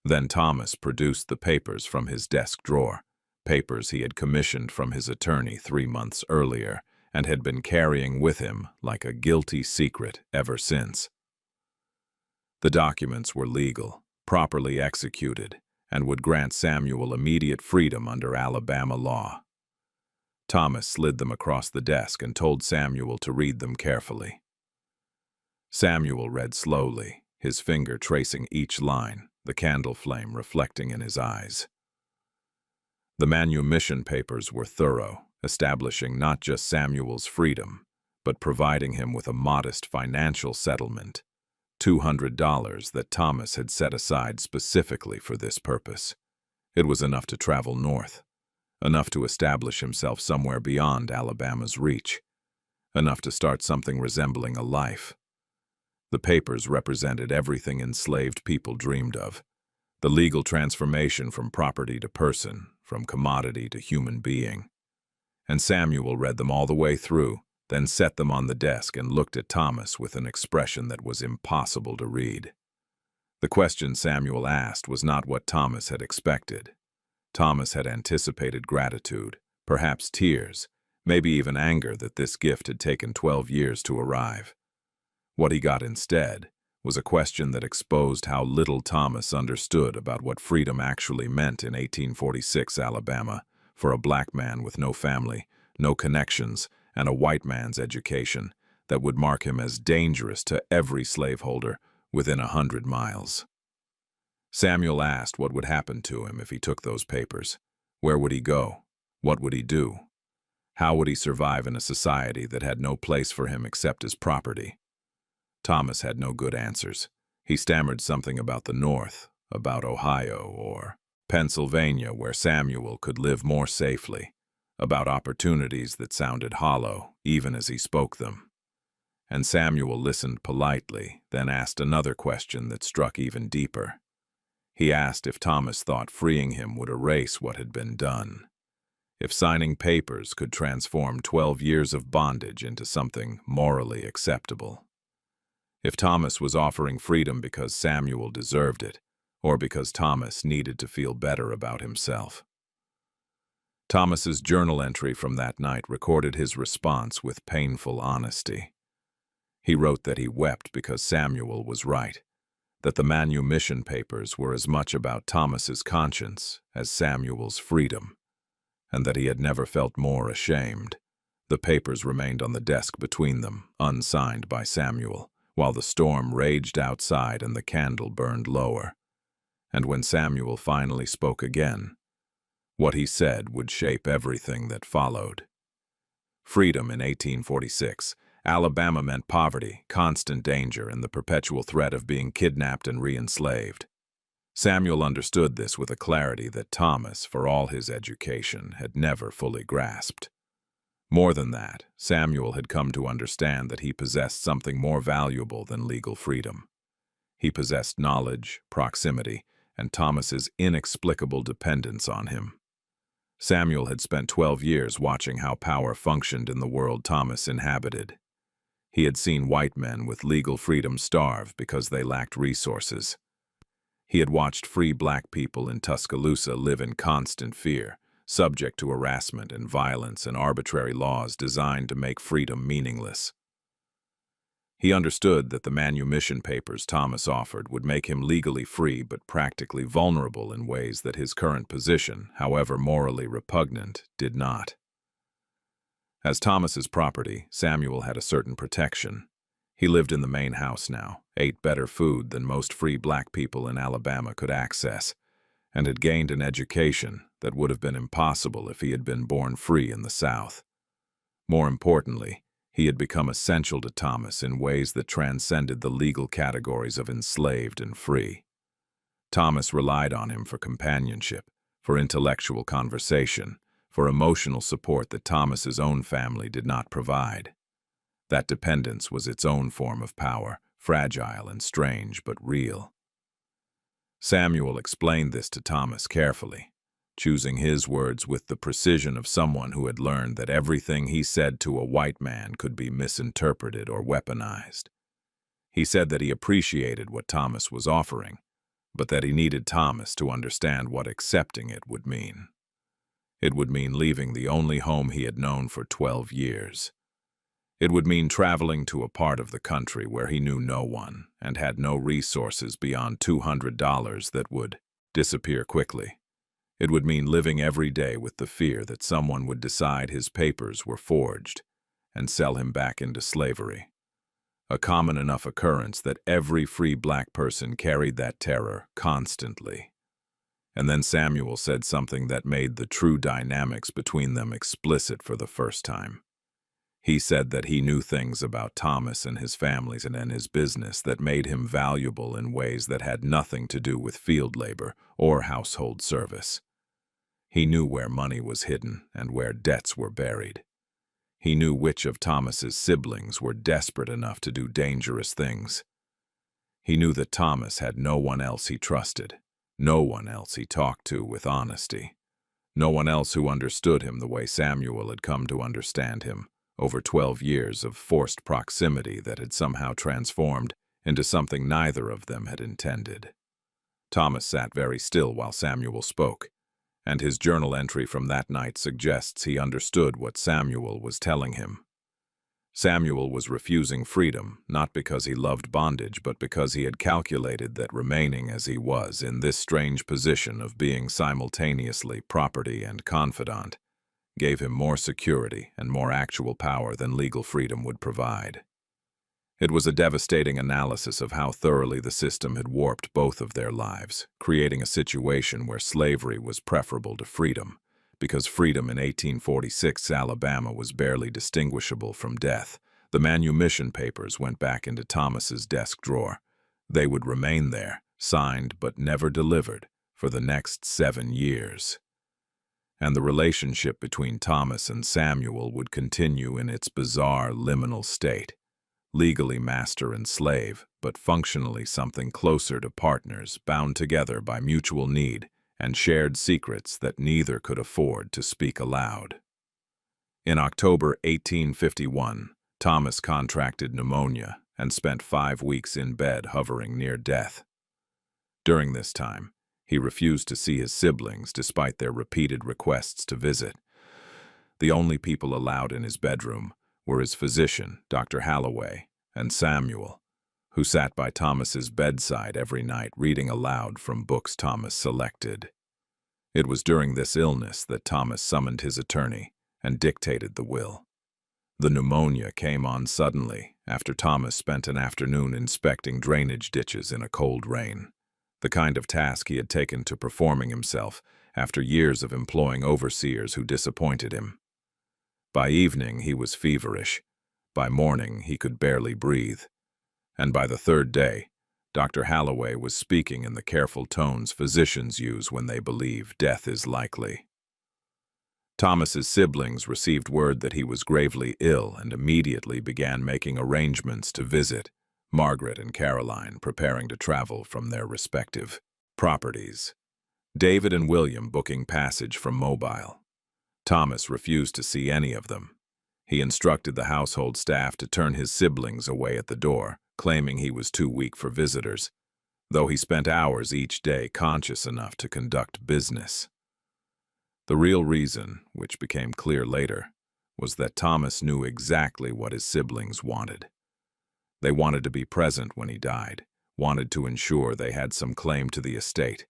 Then Thomas produced the papers from his desk drawer, papers he had commissioned from his attorney 3 months earlier and had been carrying with him like a guilty secret ever since. The documents were legal, properly executed, and would grant Samuel immediate freedom under Alabama law. Thomas slid them across the desk and told Samuel to read them carefully. Samuel read slowly, his finger tracing each line, the candle flame reflecting in his eyes. The manumission papers were thorough, establishing not just Samuel's freedom, but providing him with a modest financial settlement, $200 that Thomas had set aside specifically for this purpose. It was enough to travel north, enough to establish himself somewhere beyond Alabama's reach, enough to start something resembling a life. The papers represented everything enslaved people dreamed of, the legal transformation from property to person, from commodity to human being. And Samuel read them all the way through, then set them on the desk and looked at Thomas with an expression that was impossible to read. The question Samuel asked was not what Thomas had expected. Thomas had anticipated gratitude, perhaps tears, maybe even anger that this gift had taken 12 years to arrive. What he got instead was a question that exposed how little Thomas understood about what freedom actually meant in 1846 Alabama for a black man with no family, no connections, and a white man's education that would mark him as dangerous to every slaveholder within 100 miles. Samuel asked what would happen to him if he took those papers. Where would he go? What would he do? How would he survive in a society that had no place for him except as property? Thomas had no good answers. He stammered something about the North, about Ohio, or Pennsylvania, where Samuel could live more safely, about opportunities that sounded hollow, even as he spoke them. And Samuel listened politely, then asked another question that struck even deeper. He asked if Thomas thought freeing him would erase what had been done. If signing papers could transform 12 years of bondage into something morally acceptable. If Thomas was offering freedom because Samuel deserved it, or because Thomas needed to feel better about himself. Thomas's journal entry from that night recorded his response with painful honesty. He wrote that he wept because Samuel was right, that the manumission papers were as much about Thomas's conscience as Samuel's freedom, and that he had never felt more ashamed. The papers remained on the desk between them, unsigned by Samuel, while the storm raged outside and the candle burned lower. And when Samuel finally spoke again, what he said would shape everything that followed. Freedom in 1846. Alabama meant poverty, constant danger, and the perpetual threat of being kidnapped and re-enslaved. Samuel understood this with a clarity that Thomas, for all his education, had never fully grasped. More than that, Samuel had come to understand that he possessed something more valuable than legal freedom. He possessed knowledge, proximity, and Thomas's inexplicable dependence on him. Samuel had spent 12 years watching how power functioned in the world Thomas inhabited. He had seen white men with legal freedom starve because they lacked resources. He had watched free black people in Tuscaloosa live in constant fear, subject to harassment and violence and arbitrary laws designed to make freedom meaningless. He understood that the manumission papers Thomas offered would make him legally free but practically vulnerable in ways that his current position, however morally repugnant, did not. As Thomas's property, Samuel had a certain protection. He lived in the main house now, ate better food than most free black people in Alabama could access, and had gained an education that would have been impossible if he had been born free in the South. More importantly, he had become essential to Thomas in ways that transcended the legal categories of enslaved and free. Thomas relied on him for companionship, for intellectual conversation, for emotional support that Thomas's own family did not provide. That dependence was its own form of power, fragile and strange but real. Samuel explained this to Thomas carefully, choosing his words with the precision of someone who had learned that everything he said to a white man could be misinterpreted or weaponized. He said that he appreciated what Thomas was offering, but that he needed Thomas to understand what accepting it would mean. It would mean leaving the only home he had known for 12 years. It would mean traveling to a part of the country where he knew no one and had no resources beyond $200 that would disappear quickly. It would mean living every day with the fear that someone would decide his papers were forged and sell him back into slavery. A common enough occurrence that every free black person carried that terror constantly. And then Samuel said something that made the true dynamics between them explicit for the first time. He said that he knew things about Thomas and his families and his business that made him valuable in ways that had nothing to do with field labor or household service. He knew where money was hidden and where debts were buried. He knew which of Thomas's siblings were desperate enough to do dangerous things. He knew that Thomas had no one else he trusted, no one else he talked to with honesty, no one else who understood him the way Samuel had come to understand him over 12 years of forced proximity that had somehow transformed into something neither of them had intended. Thomas sat very still while Samuel spoke, and his journal entry from that night suggests he understood what Samuel was telling him. Samuel was refusing freedom, not because he loved bondage, but because he had calculated that remaining as he was in this strange position of being simultaneously property and confidant gave him more security and more actual power than legal freedom would provide. It was a devastating analysis of how thoroughly the system had warped both of their lives, creating a situation where slavery was preferable to freedom, because freedom in 1846 Alabama was barely distinguishable from death. The manumission papers went back into Thomas's desk drawer. They would remain there, signed but never delivered, for the next 7 years. And the relationship between Thomas and Samuel would continue in its bizarre liminal state, legally master and slave, but functionally something closer to partners bound together by mutual need and shared secrets that neither could afford to speak aloud. In October 1851, Thomas contracted pneumonia and spent 5 weeks in bed hovering near death. During this time, he refused to see his siblings despite their repeated requests to visit. The only people allowed in his bedroom were his physician, Dr. Halloway, and Samuel, who sat by Thomas's bedside every night reading aloud from books Thomas selected. It was during this illness that Thomas summoned his attorney and dictated the will. The pneumonia came on suddenly after Thomas spent an afternoon inspecting drainage ditches in a cold rain, the kind of task he had taken to performing himself after years of employing overseers who disappointed him. By evening he was feverish, by morning he could barely breathe, and by the third day, Dr. Halloway was speaking in the careful tones physicians use when they believe death is likely. Thomas's siblings received word that he was gravely ill and immediately began making arrangements to visit, Margaret and Caroline preparing to travel from their respective properties. David and William booking passage from Mobile. Thomas refused to see any of them. He instructed the household staff to turn his siblings away at the door, claiming he was too weak for visitors, though he spent hours each day conscious enough to conduct business. The real reason, which became clear later, was that Thomas knew exactly what his siblings wanted. They wanted to be present when he died, wanted to ensure they had some claim to the estate,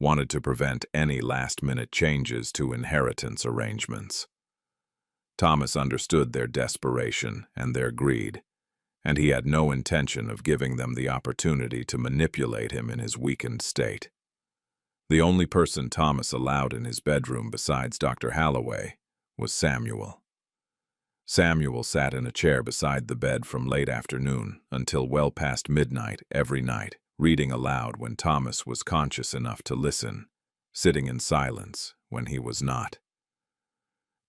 wanted to prevent any last-minute changes to inheritance arrangements. Thomas understood their desperation and their greed, and he had no intention of giving them the opportunity to manipulate him in his weakened state. The only person Thomas allowed in his bedroom besides Dr. Halloway was Samuel. Samuel sat in a chair beside the bed from late afternoon until well past midnight every night, reading aloud when Thomas was conscious enough to listen, sitting in silence when he was not.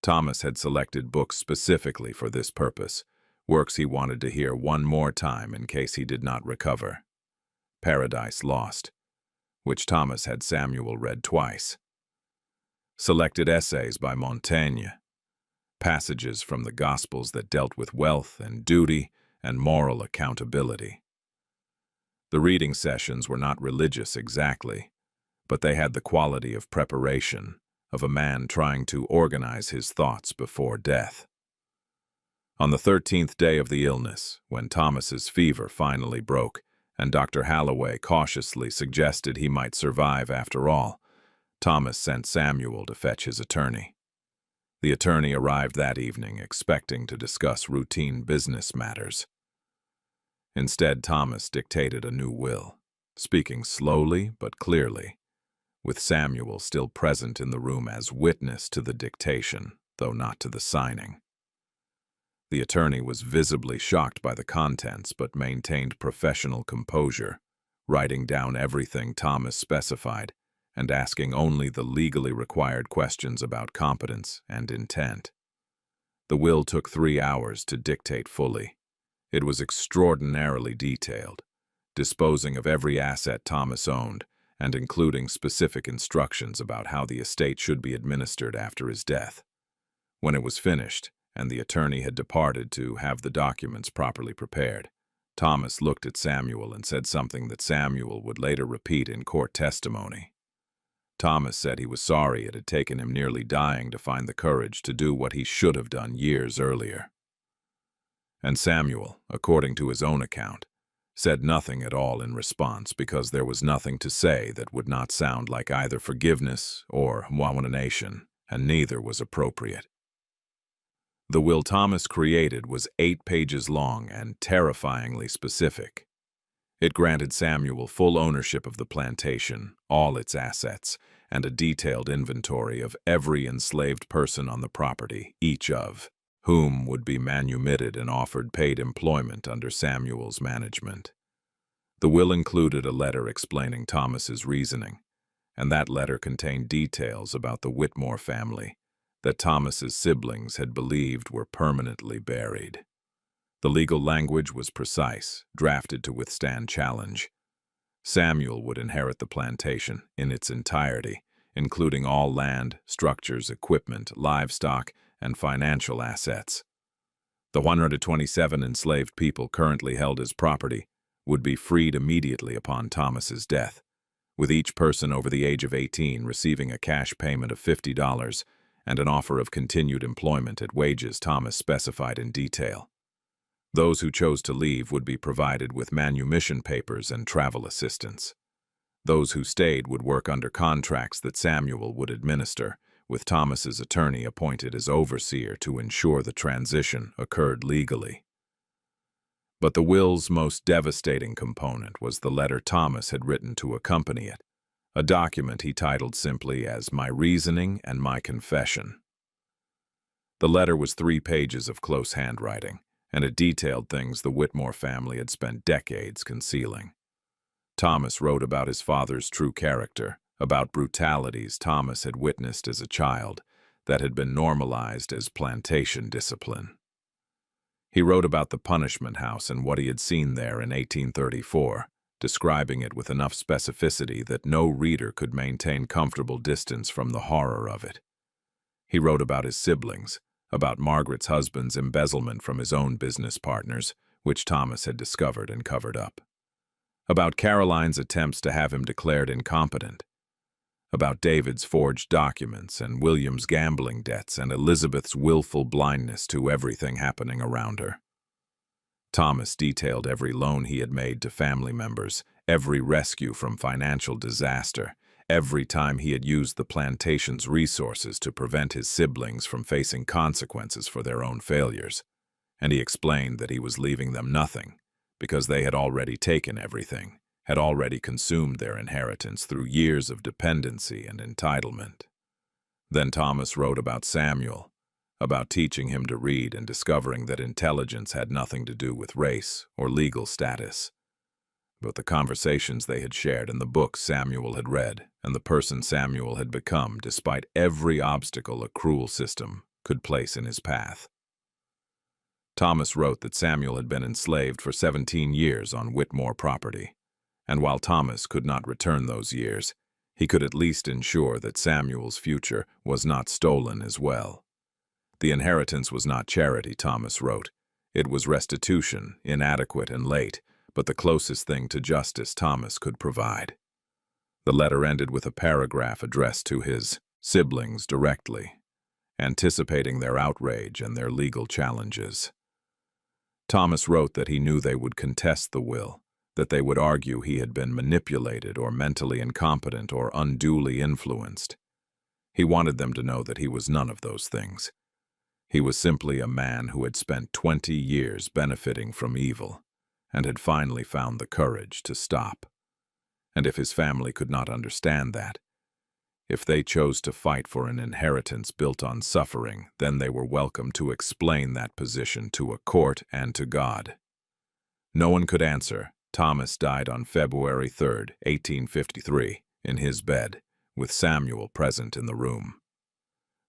Thomas had selected books specifically for this purpose, works he wanted to hear one more time in case he did not recover. Paradise Lost, which Thomas had Samuel read twice. Selected essays by Montaigne, passages from the Gospels that dealt with wealth and duty and moral accountability. The reading sessions were not religious exactly, but they had the quality of preparation, of a man trying to organize his thoughts before death. On the 13th day of the illness, when Thomas's fever finally broke, and Dr. Halloway cautiously suggested he might survive after all, Thomas sent Samuel to fetch his attorney. The attorney arrived that evening expecting to discuss routine business matters. Instead, Thomas dictated a new will, speaking slowly but clearly, with Samuel still present in the room as witness to the dictation, though not to the signing. The attorney was visibly shocked by the contents but maintained professional composure, writing down everything Thomas specified and asking only the legally required questions about competence and intent. The will took 3 hours to dictate fully. It was extraordinarily detailed, disposing of every asset Thomas owned and including specific instructions about how the estate should be administered after his death. When it was finished, and the attorney had departed to have the documents properly prepared, Thomas looked at Samuel and said something that Samuel would later repeat in court testimony. Thomas said he was sorry it had taken him nearly dying to find the courage to do what he should have done years earlier. And Samuel, according to his own account, said nothing at all in response because there was nothing to say that would not sound like either forgiveness or abomination, and neither was appropriate. The will Thomas created was 8 pages long and terrifyingly specific. It granted Samuel full ownership of the plantation, all its assets, and a detailed inventory of every enslaved person on the property, each of whom would be manumitted and offered paid employment under Samuel's management. The will included a letter explaining Thomas's reasoning, and that letter contained details about the Whitmore family that Thomas's siblings had believed were permanently buried. The legal language was precise, drafted to withstand challenge. Samuel would inherit the plantation in its entirety, including all land, structures, equipment, livestock, and financial assets. The 127 enslaved people currently held as property would be freed immediately upon Thomas's death, with each person over the age of 18 receiving a cash payment of $50 and an offer of continued employment at wages Thomas specified in detail. Those who chose to leave would be provided with manumission papers and travel assistance. Those who stayed would work under contracts that Samuel would administer, with Thomas's attorney appointed as overseer to ensure the transition occurred legally. But the will's most devastating component was the letter Thomas had written to accompany it, a document he titled simply as My Reasoning and My Confession. The letter was 3 pages of close handwriting, and it detailed things the Whitmore family had spent decades concealing. Thomas wrote about his father's true character, about brutalities Thomas had witnessed as a child that had been normalized as plantation discipline. He wrote about the punishment house and what he had seen there in 1834, describing it with enough specificity that no reader could maintain comfortable distance from the horror of it. He wrote about his siblings, about Margaret's husband's embezzlement from his own business partners, which Thomas had discovered and covered up, about Caroline's attempts to have him declared incompetent, about David's forged documents and William's gambling debts and Elizabeth's willful blindness to everything happening around her. Thomas detailed every loan he had made to family members, every rescue from financial disaster, every time he had used the plantation's resources to prevent his siblings from facing consequences for their own failures, and he explained that he was leaving them nothing, because they had already taken everything, had already consumed their inheritance through years of dependency and entitlement. Then Thomas wrote about Samuel, about teaching him to read and discovering that intelligence had nothing to do with race or legal status, but the conversations they had shared and the books Samuel had read and the person Samuel had become despite every obstacle a cruel system could place in his path. Thomas wrote that Samuel had been enslaved for 17 years on Whitmore property, and while Thomas could not return those years, he could at least ensure that Samuel's future was not stolen as well. The inheritance was not charity, Thomas wrote. It was restitution, inadequate and late, but the closest thing to justice Thomas could provide. The letter ended with a paragraph addressed to his siblings directly, anticipating their outrage and their legal challenges. Thomas wrote that he knew they would contest the will, that they would argue he had been manipulated or mentally incompetent or unduly influenced. He wanted them to know that he was none of those things. He was simply a man who had spent 20 years benefiting from evil and had finally found the courage to stop. And if his family could not understand that, if they chose to fight for an inheritance built on suffering, then they were welcome to explain that position to a court and to God. No one could answer. Thomas died on February 3, 1853, in his bed, with Samuel present in the room.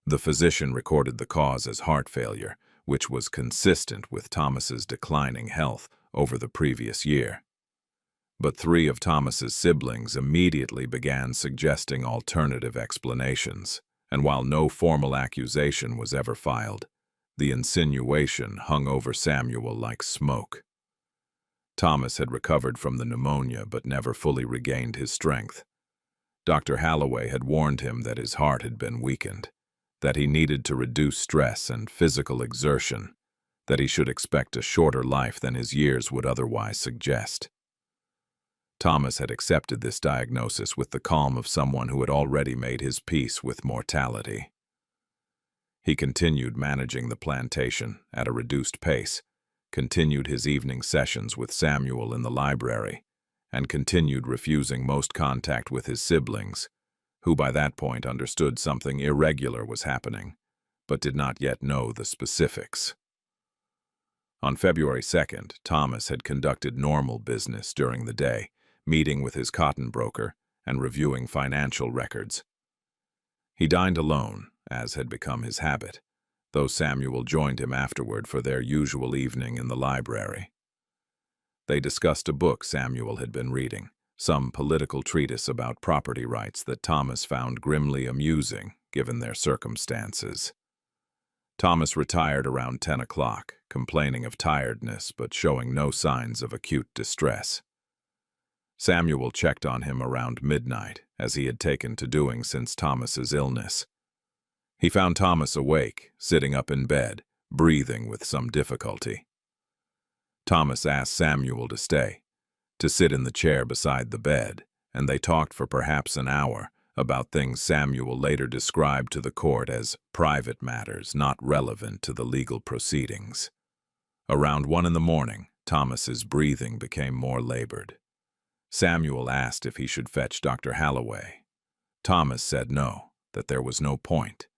The physician recorded the cause as heart failure, which was consistent with Thomas's declining health over the previous year. But 3 of Thomas's siblings immediately began suggesting alternative explanations, and while no formal accusation was ever filed, the insinuation hung over Samuel like smoke. Thomas had recovered from the pneumonia but never fully regained his strength. Dr. Halloway had warned him that his heart had been weakened, that he needed to reduce stress and physical exertion, that he should expect a shorter life than his years would otherwise suggest. Thomas had accepted this diagnosis with the calm of someone who had already made his peace with mortality. He continued managing the plantation at a reduced pace, continued his evening sessions with Samuel in the library, and continued refusing most contact with his siblings, who by that point understood something irregular was happening, but did not yet know the specifics. On February 2nd, Thomas had conducted normal business during the day, meeting with his cotton broker and reviewing financial records. He dined alone, as had become his habit, though Samuel joined him afterward for their usual evening in the library. They discussed a book Samuel had been reading, some political treatise about property rights that Thomas found grimly amusing, given their circumstances. Thomas retired around 10 o'clock, complaining of tiredness but showing no signs of acute distress. Samuel checked on him around midnight, as he had taken to doing since Thomas's illness. He found Thomas awake, sitting up in bed, breathing with some difficulty. Thomas asked Samuel to stay, to sit in the chair beside the bed, and they talked for perhaps an hour about things Samuel later described to the court as private matters not relevant to the legal proceedings. Around 1 in the morning, Thomas's breathing became more labored. Samuel asked if he should fetch Dr. Halloway. Thomas said no, that there was no point,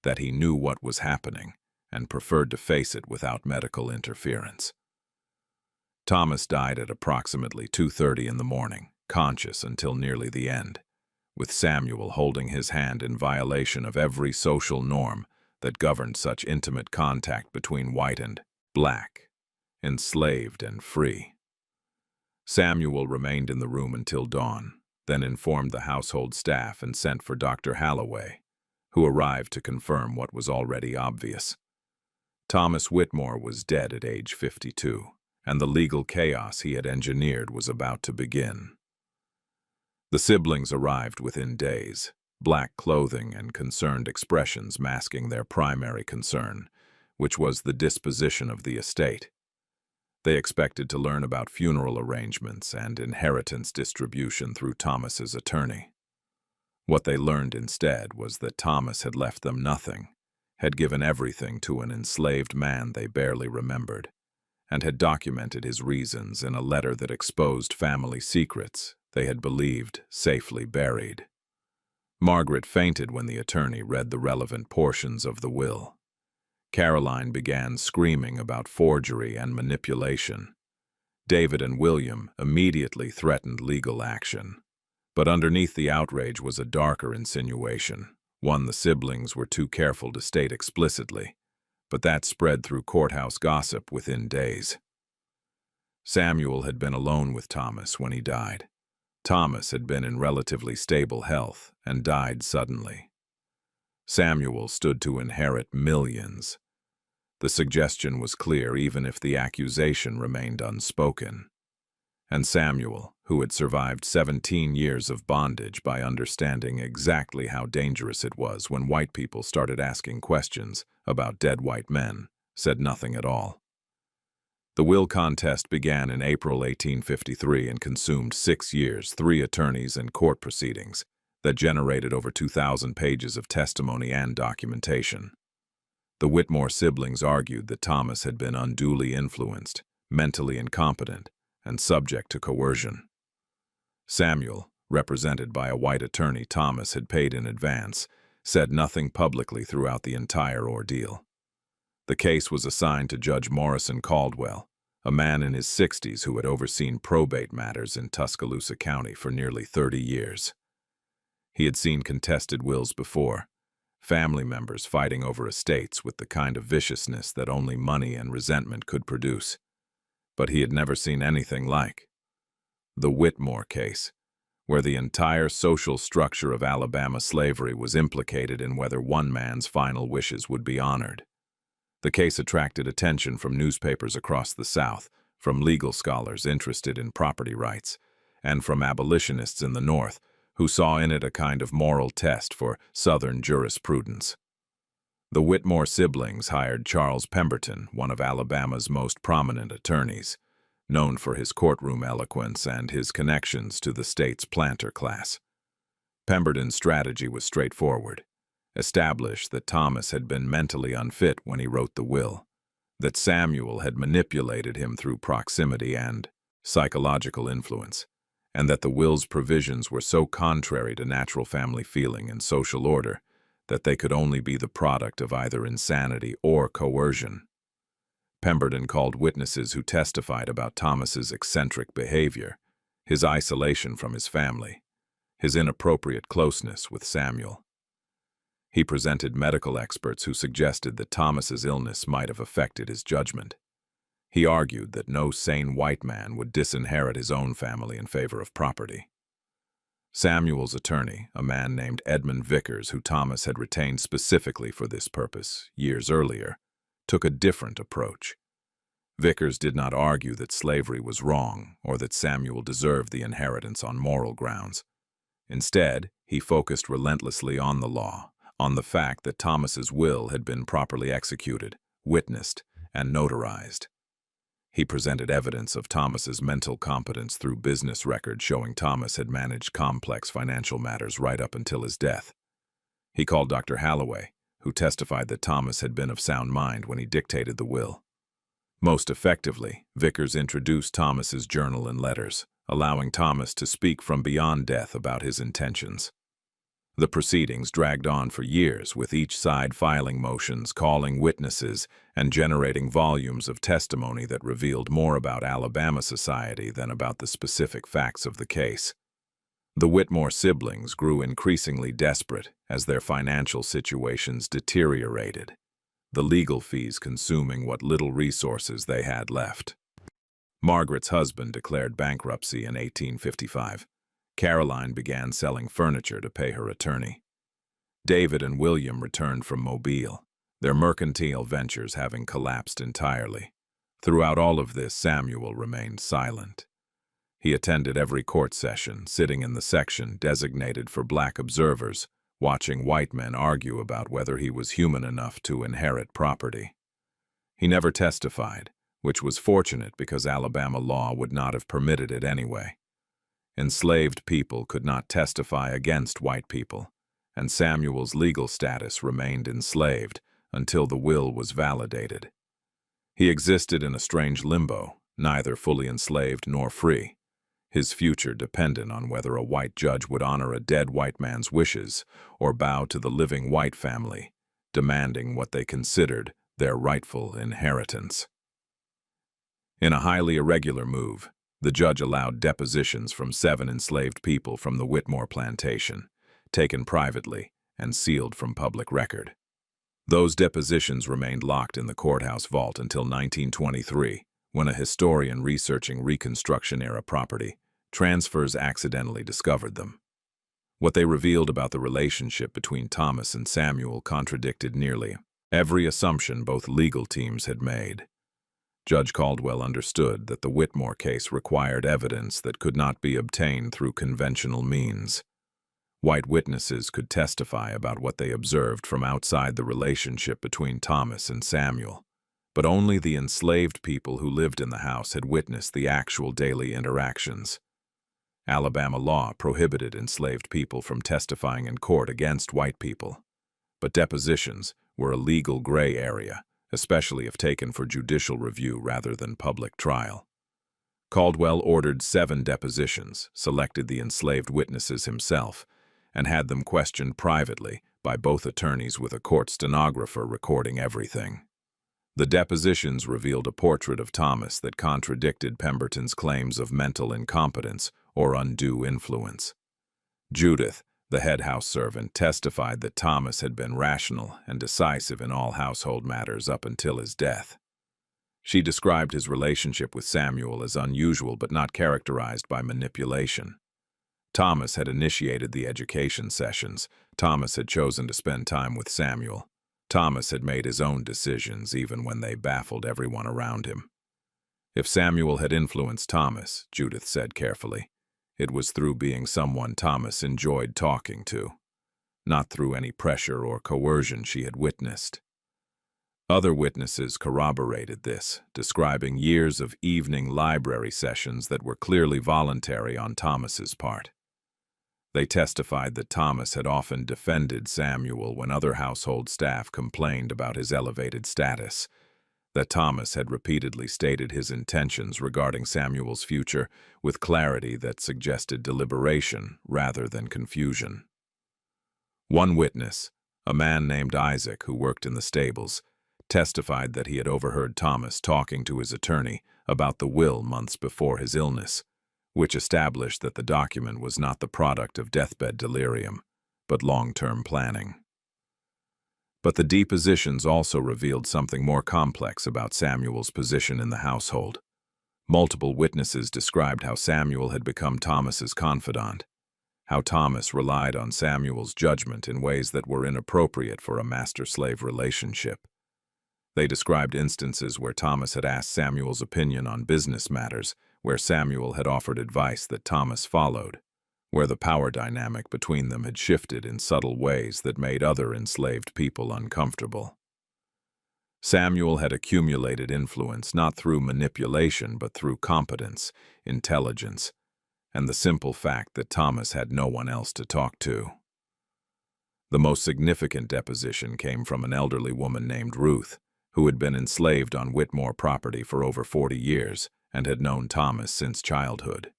that he knew what was happening and preferred to face it without medical interference. Thomas died at approximately 2:30 in the morning, conscious until nearly the end, with Samuel holding his hand in violation of every social norm that governed such intimate contact between white and black, enslaved and free. Samuel remained in the room until dawn, then informed the household staff and sent for Dr. Halloway, who arrived to confirm what was already obvious. Thomas Whitmore was dead at age 52, and the legal chaos he had engineered was about to begin. The siblings arrived within days, black clothing and concerned expressions masking their primary concern, which was the disposition of the estate. They expected to learn about funeral arrangements and inheritance distribution through Thomas's attorney. What they learned instead was that Thomas had left them nothing, had given everything to an enslaved man they barely remembered, and had documented his reasons in a letter that exposed family secrets they had believed safely buried. Margaret fainted when the attorney read the relevant portions of the will. Caroline began screaming about forgery and manipulation. David and William immediately threatened legal action. But underneath the outrage was a darker insinuation, one the siblings were too careful to state explicitly, but that spread through courthouse gossip within days. Samuel had been alone with Thomas when he died. Thomas had been in relatively stable health and died suddenly. Samuel stood to inherit millions. The suggestion was clear even if the accusation remained unspoken. And Samuel, who had survived 17 years of bondage by understanding exactly how dangerous it was when white people started asking questions about dead white men, said nothing at all. The will contest began in April 1853 and consumed 6 years, 3 attorneys, and court proceedings that generated over 2,000 pages of testimony and documentation. The Whitmore siblings argued that Thomas had been unduly influenced, mentally incompetent, and subject to coercion. Samuel, represented by a white attorney Thomas had paid in advance, said nothing publicly throughout the entire ordeal. The case was assigned to Judge Morrison Caldwell, a man in his 60s who had overseen probate matters in Tuscaloosa County for nearly 30 years. He had seen contested wills before, family members fighting over estates with the kind of viciousness that only money and resentment could produce. But he had never seen anything like the Whitmore case, where the entire social structure of Alabama slavery was implicated in whether one man's final wishes would be honored. The case attracted attention from newspapers across the South, from legal scholars interested in property rights, and from abolitionists in the North, who saw in it a kind of moral test for Southern jurisprudence. The Whitmore siblings hired Charles Pemberton, one of Alabama's most prominent attorneys, known for his courtroom eloquence and his connections to the state's planter class. Pemberton's strategy was straightforward: establish that Thomas had been mentally unfit when he wrote the will, that Samuel had manipulated him through proximity and psychological influence, and that the will's provisions were so contrary to natural family feeling and social order that they could only be the product of either insanity or coercion. Pemberton called witnesses who testified about Thomas's eccentric behavior, his isolation from his family, his inappropriate closeness with Samuel. He presented medical experts who suggested that Thomas's illness might have affected his judgment. He argued that no sane white man would disinherit his own family in favor of property. Samuel's attorney, a man named Edmund Vickers, who Thomas had retained specifically for this purpose years earlier, took a different approach. Vickers did not argue that slavery was wrong or that Samuel deserved the inheritance on moral grounds. Instead, he focused relentlessly on the law, on the fact that Thomas's will had been properly executed, witnessed, and notarized. He presented evidence of Thomas's mental competence through business records showing Thomas had managed complex financial matters right up until his death. He called Dr. Halloway, who testified that Thomas had been of sound mind when he dictated the will. Most effectively, Vickers introduced Thomas's journal and letters, allowing Thomas to speak from beyond death about his intentions. The proceedings dragged on for years, with each side filing motions, calling witnesses, and generating volumes of testimony that revealed more about Alabama society than about the specific facts of the case. The Whitmore siblings grew increasingly desperate as their financial situations deteriorated, the legal fees consuming what little resources they had left. Margaret's husband declared bankruptcy in 1855. Caroline began selling furniture to pay her attorney. David and William returned from Mobile, their mercantile ventures having collapsed entirely. Throughout all of this, Samuel remained silent. He attended every court session, sitting in the section designated for black observers, watching white men argue about whether he was human enough to inherit property. He never testified, which was fortunate because Alabama law would not have permitted it anyway. Enslaved people could not testify against white people, and Samuel's legal status remained enslaved until the will was validated. He existed in a strange limbo, neither fully enslaved nor free, his future dependent on whether a white judge would honor a dead white man's wishes or bow to the living white family, demanding what they considered their rightful inheritance. In a highly irregular move, the judge allowed depositions from 7 enslaved people from the Whitmore plantation, taken privately and sealed from public record. Those depositions remained locked in the courthouse vault until 1923, when a historian researching Reconstruction-era property transfers accidentally discovered them. What they revealed about the relationship between Thomas and Samuel contradicted nearly every assumption both legal teams had made. Judge Caldwell understood that the Whitmore case required evidence that could not be obtained through conventional means. White witnesses could testify about what they observed from outside the relationship between Thomas and Samuel, but only the enslaved people who lived in the house had witnessed the actual daily interactions. Alabama law prohibited enslaved people from testifying in court against white people, but depositions were a legal gray area, especially if taken for judicial review rather than public trial. Caldwell ordered 7 depositions, selected the enslaved witnesses himself, and had them questioned privately by both attorneys with a court stenographer recording everything. The depositions revealed a portrait of Thomas that contradicted Pemberton's claims of mental incompetence or undue influence. Judith, the head house servant, testified that Thomas had been rational and decisive in all household matters up until his death. She described his relationship with Samuel as unusual but not characterized by manipulation. Thomas had initiated the education sessions. Thomas had chosen to spend time with Samuel. Thomas had made his own decisions even when they baffled everyone around him. If Samuel had influenced Thomas, Judith said carefully, it was through being someone Thomas enjoyed talking to, not through any pressure or coercion she had witnessed. Other witnesses corroborated this, describing years of evening library sessions that were clearly voluntary on Thomas's part. They testified that Thomas had often defended Samuel when other household staff complained about his elevated status, that Thomas had repeatedly stated his intentions regarding Samuel's future with clarity that suggested deliberation rather than confusion. One witness, a man named Isaac who worked in the stables, testified that he had overheard Thomas talking to his attorney about the will months before his illness, which established that the document was not the product of deathbed delirium, but long-term planning. But the depositions also revealed something more complex about Samuel's position in the household. Multiple witnesses described how Samuel had become Thomas's confidant, how Thomas relied on Samuel's judgment in ways that were inappropriate for a master-slave relationship. They described instances where Thomas had asked Samuel's opinion on business matters, where Samuel had offered advice that Thomas followed, where the power dynamic between them had shifted in subtle ways that made other enslaved people uncomfortable. Samuel had accumulated influence not through manipulation but through competence, intelligence, and the simple fact that Thomas had no one else to talk to. The most significant deposition came from an elderly woman named Ruth, who had been enslaved on Whitmore property for over 40 years and had known Thomas since childhood.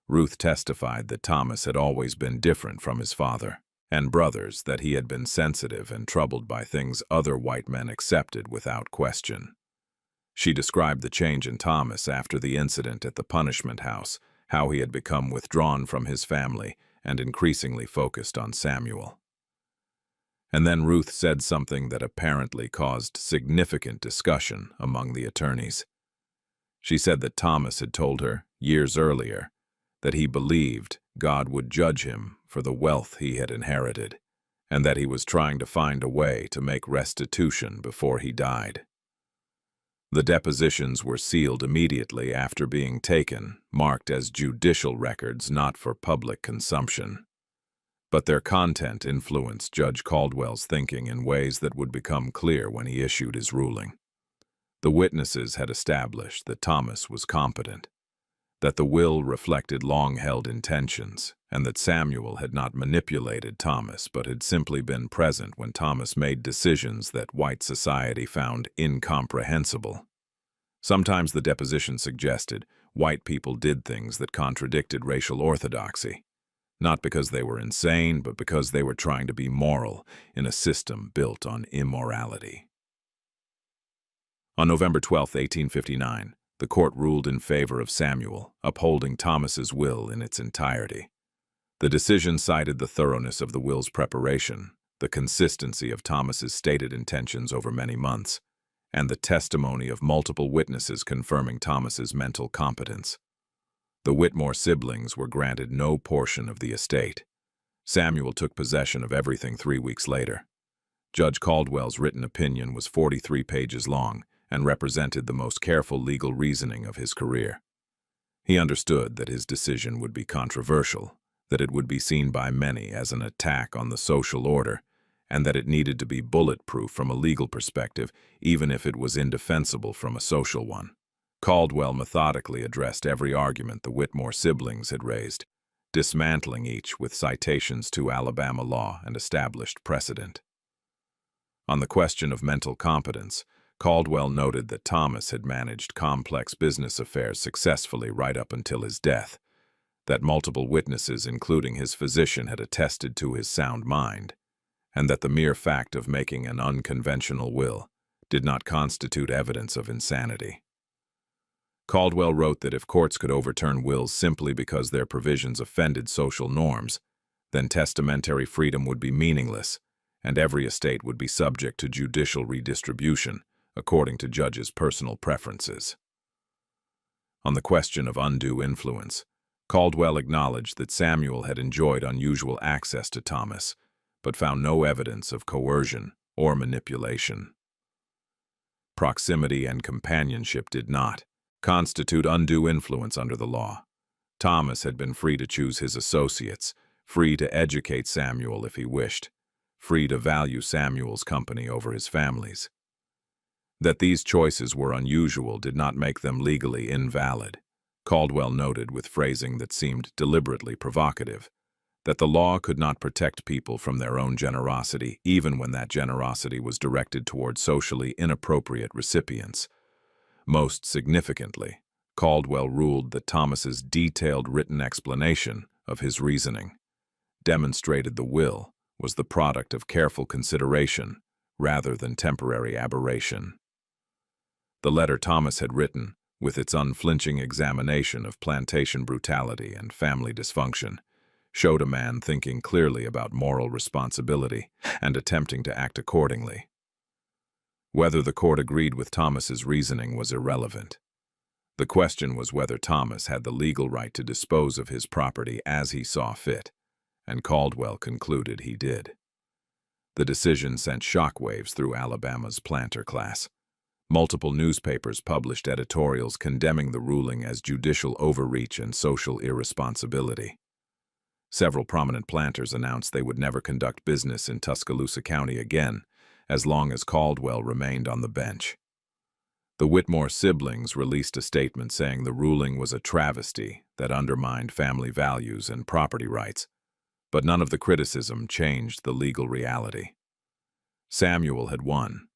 Ruth testified that Thomas had always been different from his father and brothers, that he had been sensitive and troubled by things other white men accepted without question. She described the change in Thomas after the incident at the punishment house, how he had become withdrawn from his family and increasingly focused on Samuel. And then Ruth said something that apparently caused significant discussion among the attorneys. She said that Thomas had told her, years earlier, that he believed God would judge him for the wealth he had inherited, and that he was trying to find a way to make restitution before he died. The depositions were sealed immediately after being taken, marked as judicial records not for public consumption. But their content influenced Judge Caldwell's thinking in ways that would become clear when he issued his ruling. The witnesses had established that Thomas was competent, that the will reflected long-held intentions, and that Samuel had not manipulated Thomas but had simply been present when Thomas made decisions that white society found incomprehensible. Sometimes the deposition suggested white people did things that contradicted racial orthodoxy, not because they were insane, but because they were trying to be moral in a system built on immorality. On November 12, 1859, the court ruled in favor of Samuel, upholding Thomas's will in its entirety. The decision cited the thoroughness of the will's preparation, the consistency of Thomas's stated intentions over many months, and the testimony of multiple witnesses confirming Thomas's mental competence. The Whitmore siblings were granted no portion of the estate. Samuel took possession of everything 3 weeks later. Judge Caldwell's written opinion was 43 pages long and represented the most careful legal reasoning of his career. He understood that his decision would be controversial, that it would be seen by many as an attack on the social order, and that it needed to be bulletproof from a legal perspective, even if it was indefensible from a social one. Caldwell methodically addressed every argument the Whitmore siblings had raised, dismantling each with citations to Alabama law and established precedent. On the question of mental competence, Caldwell noted that Thomas had managed complex business affairs successfully right up until his death, that multiple witnesses, including his physician, had attested to his sound mind, and that the mere fact of making an unconventional will did not constitute evidence of insanity. Caldwell wrote that if courts could overturn wills simply because their provisions offended social norms, then testamentary freedom would be meaningless, and every estate would be subject to judicial redistribution, according to judges' personal preferences. On the question of undue influence, Caldwell acknowledged that Samuel had enjoyed unusual access to Thomas, but found no evidence of coercion or manipulation. Proximity and companionship did not constitute undue influence under the law. Thomas had been free to choose his associates, free to educate Samuel if he wished, free to value Samuel's company over his family's. That these choices were unusual did not make them legally invalid. Caldwell noted with phrasing that seemed deliberately provocative, that the law could not protect people from their own generosity, even when that generosity was directed toward socially inappropriate recipients. Most significantly, Caldwell ruled that Thomas's detailed written explanation of his reasoning demonstrated the will was the product of careful consideration rather than temporary aberration. The letter Thomas had written with its unflinching examination of plantation brutality and family dysfunction, showed a man thinking clearly about moral responsibility and attempting to act accordingly. Whether the court agreed with Thomas's reasoning was irrelevant. The question was whether Thomas had the legal right to dispose of his property as he saw fit, and Caldwell concluded he did. The decision sent shockwaves through Alabama's planter class. Multiple newspapers published editorials condemning the ruling as judicial overreach and social irresponsibility. Several prominent planters announced they would never conduct business in Tuscaloosa County again, as long as Caldwell remained on the bench. The Whitmore siblings released a statement saying the ruling was a travesty that undermined family values and property rights, but none of the criticism changed the legal reality. Samuel had won,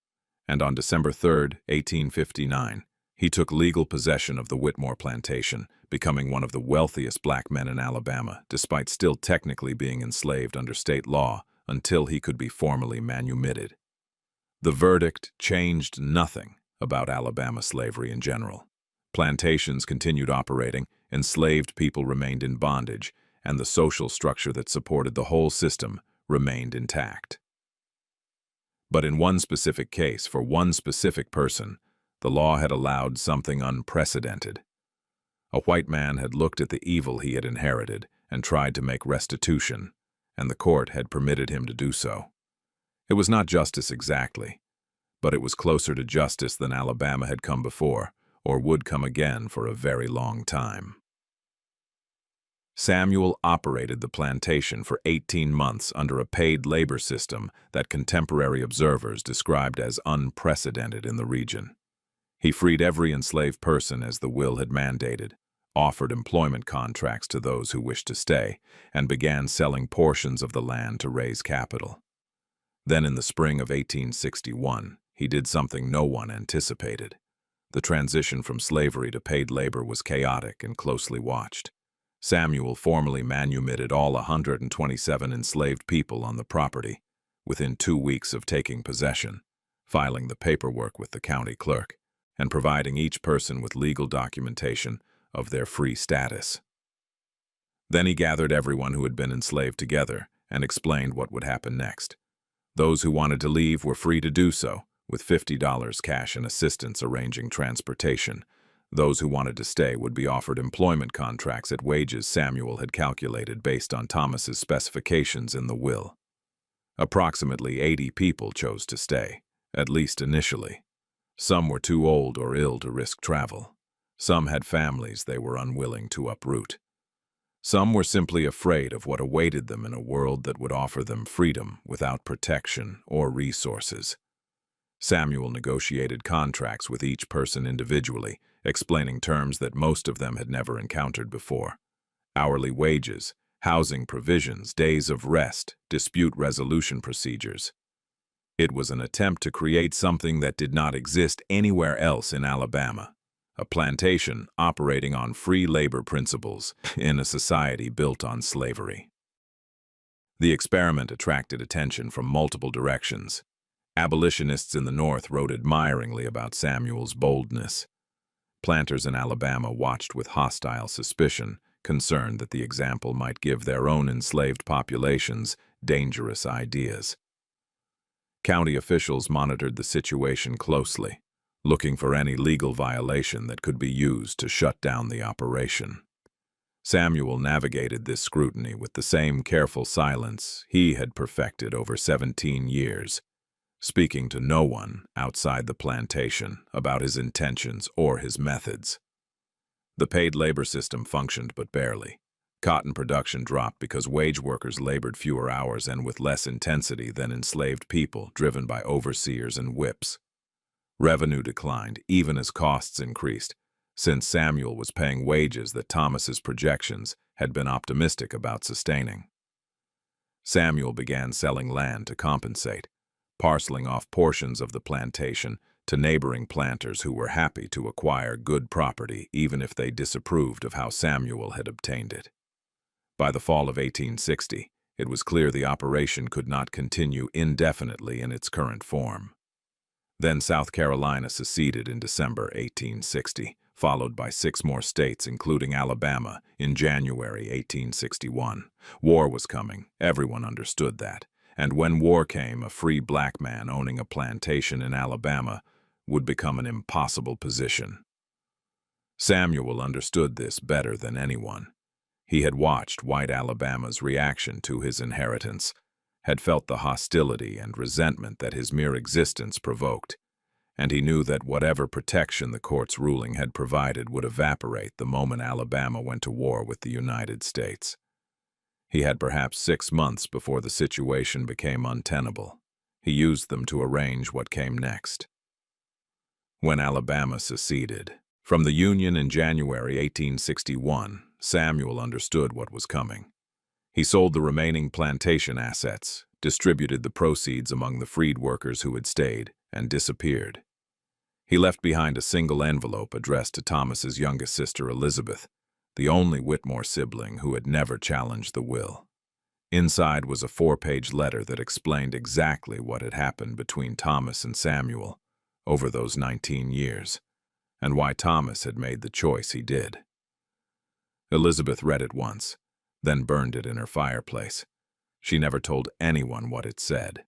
and on December 3, 1859, he took legal possession of the Whitmore plantation, becoming one of the wealthiest black men in Alabama, despite still technically being enslaved under state law until he could be formally manumitted. The verdict changed nothing about Alabama slavery in general. Plantations continued operating, enslaved people remained in bondage, and the social structure that supported the whole system remained intact. But in one specific case, for one specific person, the law had allowed something unprecedented. A white man had looked at the evil he had inherited and tried to make restitution, and the court had permitted him to do so. It was not justice exactly, but it was closer to justice than Alabama had come before, or would come again for a very long time. Samuel operated the plantation for 18 months under a paid labor system that contemporary observers described as unprecedented in the region. He freed every enslaved person as the will had mandated, offered employment contracts to those who wished to stay, and began selling portions of the land to raise capital. Then in the spring of 1861, he did something no one anticipated. The transition from slavery to paid labor was chaotic and closely watched. Samuel formally manumitted all 127 enslaved people on the property within 2 weeks of taking possession, filing the paperwork with the county clerk, and providing each person with legal documentation of their free status. Then he gathered everyone who had been enslaved together and explained what would happen next. Those who wanted to leave were free to do so, with $50 cash and assistance arranging transportation. Those who wanted to stay would be offered employment contracts at wages Samuel had calculated based on Thomas's specifications in the will. Approximately 80 people chose to stay, at least initially. Some were too old or ill to risk travel. Some had families they were unwilling to uproot. Some were simply afraid of what awaited them in a world that would offer them freedom without protection or resources. Samuel negotiated contracts with each person individually, explaining terms that most of them had never encountered before. Hourly wages, housing provisions, days of rest, dispute resolution procedures. It was an attempt to create something that did not exist anywhere else in Alabama. A plantation operating on free labor principles in a society built on slavery. The experiment attracted attention from multiple directions. Abolitionists in the North wrote admiringly about Samuel's boldness. Planters in Alabama watched with hostile suspicion, concerned that the example might give their own enslaved populations dangerous ideas. County officials monitored the situation closely, looking for any legal violation that could be used to shut down the operation. Samuel navigated this scrutiny with the same careful silence he had perfected over 17 years, speaking to no one outside the plantation about his intentions or his methods. The paid labor system functioned but barely. Cotton production dropped because wage workers labored fewer hours and with less intensity than enslaved people, driven by overseers and whips. Revenue declined even as costs increased, since Samuel was paying wages that Thomas's projections had been optimistic about sustaining. Samuel began selling land to compensate, parceling off portions of the plantation to neighboring planters who were happy to acquire good property even if they disapproved of how Samuel had obtained it. By the fall of 1860, it was clear the operation could not continue indefinitely in its current form. Then South Carolina seceded in December 1860, followed by 6 more states including Alabama in January 1861. War was coming, everyone understood that, and when war came, a free black man owning a plantation in Alabama would become an impossible position. Samuel understood this better than anyone. He had watched white Alabama's reaction to his inheritance, had felt the hostility and resentment that his mere existence provoked, and he knew that whatever protection the court's ruling had provided would evaporate the moment Alabama went to war with the United States. He had perhaps 6 months before the situation became untenable. He used them to arrange what came next. When Alabama seceded from the Union in January 1861, Samuel understood what was coming. He sold the remaining plantation assets, distributed the proceeds among the freed workers who had stayed, and disappeared. He left behind a single envelope addressed to Thomas's youngest sister Elizabeth, the only Whitmore sibling who had never challenged the will. Inside was a 4-page letter that explained exactly what had happened between Thomas and Samuel over those 19 years, and why Thomas had made the choice he did. Elizabeth read it once, then burned it in her fireplace. She never told anyone what it said.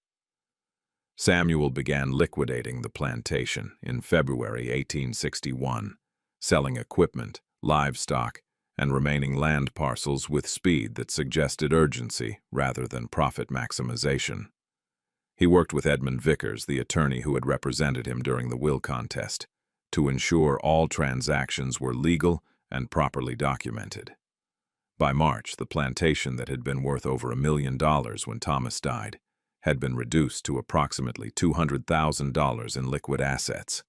Samuel began liquidating the plantation in February 1861, selling equipment, livestock, and remaining land parcels with speed that suggested urgency rather than profit maximization. He worked with Edmund Vickers, the attorney who had represented him during the will contest, to ensure all transactions were legal and properly documented. By March, the plantation that had been worth over $1 million when Thomas died had been reduced to approximately $200,000 in liquid assets.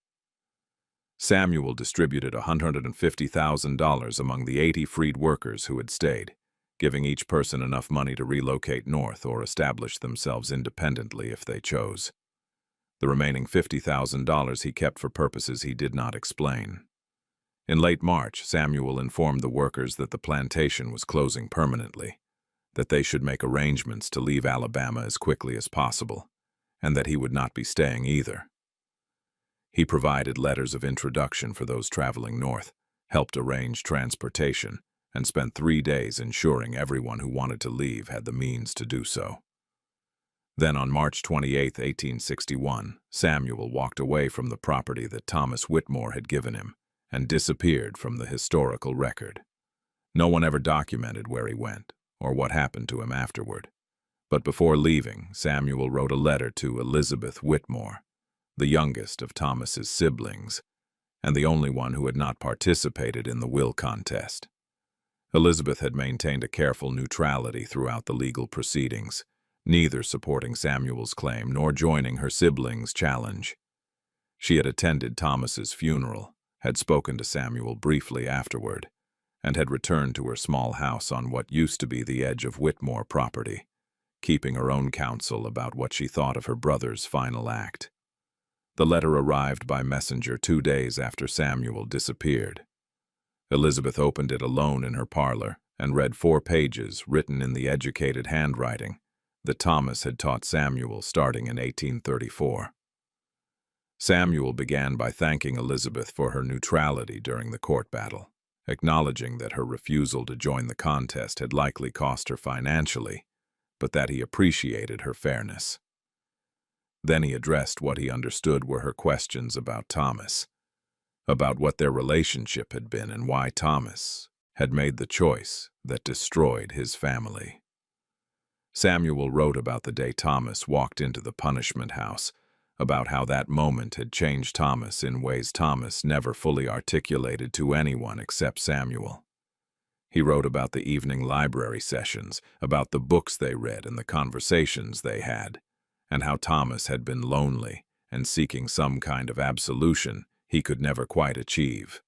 Samuel distributed $150,000 among the 80 freed workers who had stayed, giving each person enough money to relocate north or establish themselves independently if they chose. The remaining $50,000 he kept for purposes he did not explain. In late March, Samuel informed the workers that the plantation was closing permanently, that they should make arrangements to leave Alabama as quickly as possible, and that he would not be staying either. He provided letters of introduction for those traveling north, helped arrange transportation, and spent 3 days ensuring everyone who wanted to leave had the means to do so. Then on March 28, 1861, Samuel walked away from the property that Thomas Whitmore had given him and disappeared from the historical record. No one ever documented where he went or what happened to him afterward. But before leaving, Samuel wrote a letter to Elizabeth Whitmore, the youngest of Thomas's siblings, and the only one who had not participated in the will contest. Elizabeth had maintained a careful neutrality throughout the legal proceedings, neither supporting Samuel's claim nor joining her siblings' challenge. She had attended Thomas's funeral, had spoken to Samuel briefly afterward, and had returned to her small house on what used to be the edge of Whitmore property, keeping her own counsel about what she thought of her brother's final act. The letter arrived by messenger 2 days after Samuel disappeared. Elizabeth opened it alone in her parlor and read 4 pages written in the educated handwriting that Thomas had taught Samuel starting in 1834. Samuel began by thanking Elizabeth for her neutrality during the court battle, acknowledging that her refusal to join the contest had likely cost her financially, but that he appreciated her fairness. Then he addressed what he understood were her questions about Thomas, about what their relationship had been and why Thomas had made the choice that destroyed his family. Samuel wrote about the day Thomas walked into the punishment house, about how that moment had changed Thomas in ways Thomas never fully articulated to anyone except Samuel. He wrote about the evening library sessions, about the books they read and the conversations they had, and how Thomas had been lonely and seeking some kind of absolution he could never quite achieve.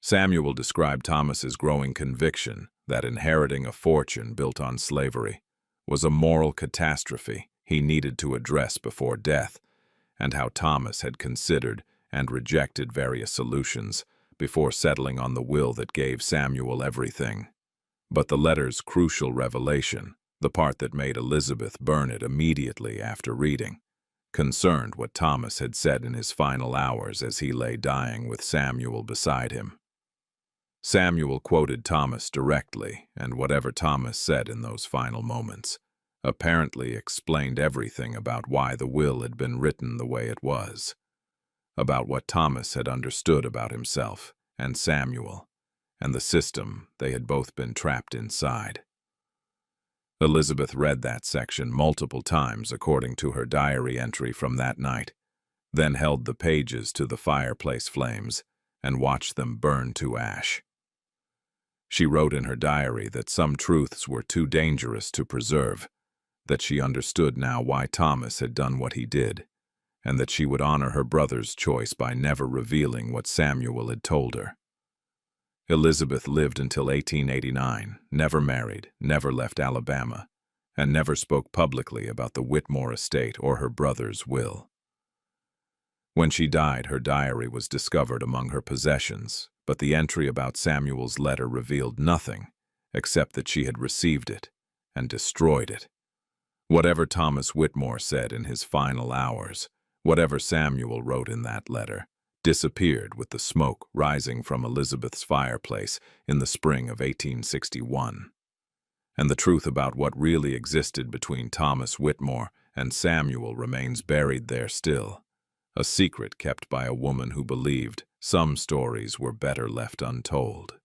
Samuel described Thomas's growing conviction that inheriting a fortune built on slavery was a moral catastrophe he needed to address before death, and how Thomas had considered and rejected various solutions before settling on the will that gave Samuel everything. But the letter's crucial revelation, the part that made Elizabeth burn it immediately after reading, concerned what Thomas had said in his final hours as he lay dying with Samuel beside him. Samuel quoted Thomas directly, and whatever Thomas said in those final moments apparently explained everything about why the will had been written the way it was, about what Thomas had understood about himself and Samuel, and the system they had both been trapped inside. Elizabeth read that section multiple times according to her diary entry from that night, then held the pages to the fireplace flames and watched them burn to ash. She wrote in her diary that some truths were too dangerous to preserve, that she understood now why Thomas had done what he did, and that she would honor her brother's choice by never revealing what Samuel had told her. Elizabeth lived until 1889, never married, never left Alabama, and never spoke publicly about the Whitmore estate or her brother's will. When she died, her diary was discovered among her possessions, but the entry about Samuel's letter revealed nothing except that she had received it and destroyed it. Whatever Thomas Whitmore said in his final hours, whatever Samuel wrote in that letter, disappeared with the smoke rising from Elizabeth's fireplace in the spring of 1861. And the truth about what really existed between Thomas Whitmore and Samuel remains buried there still, a secret kept by a woman who believed some stories were better left untold.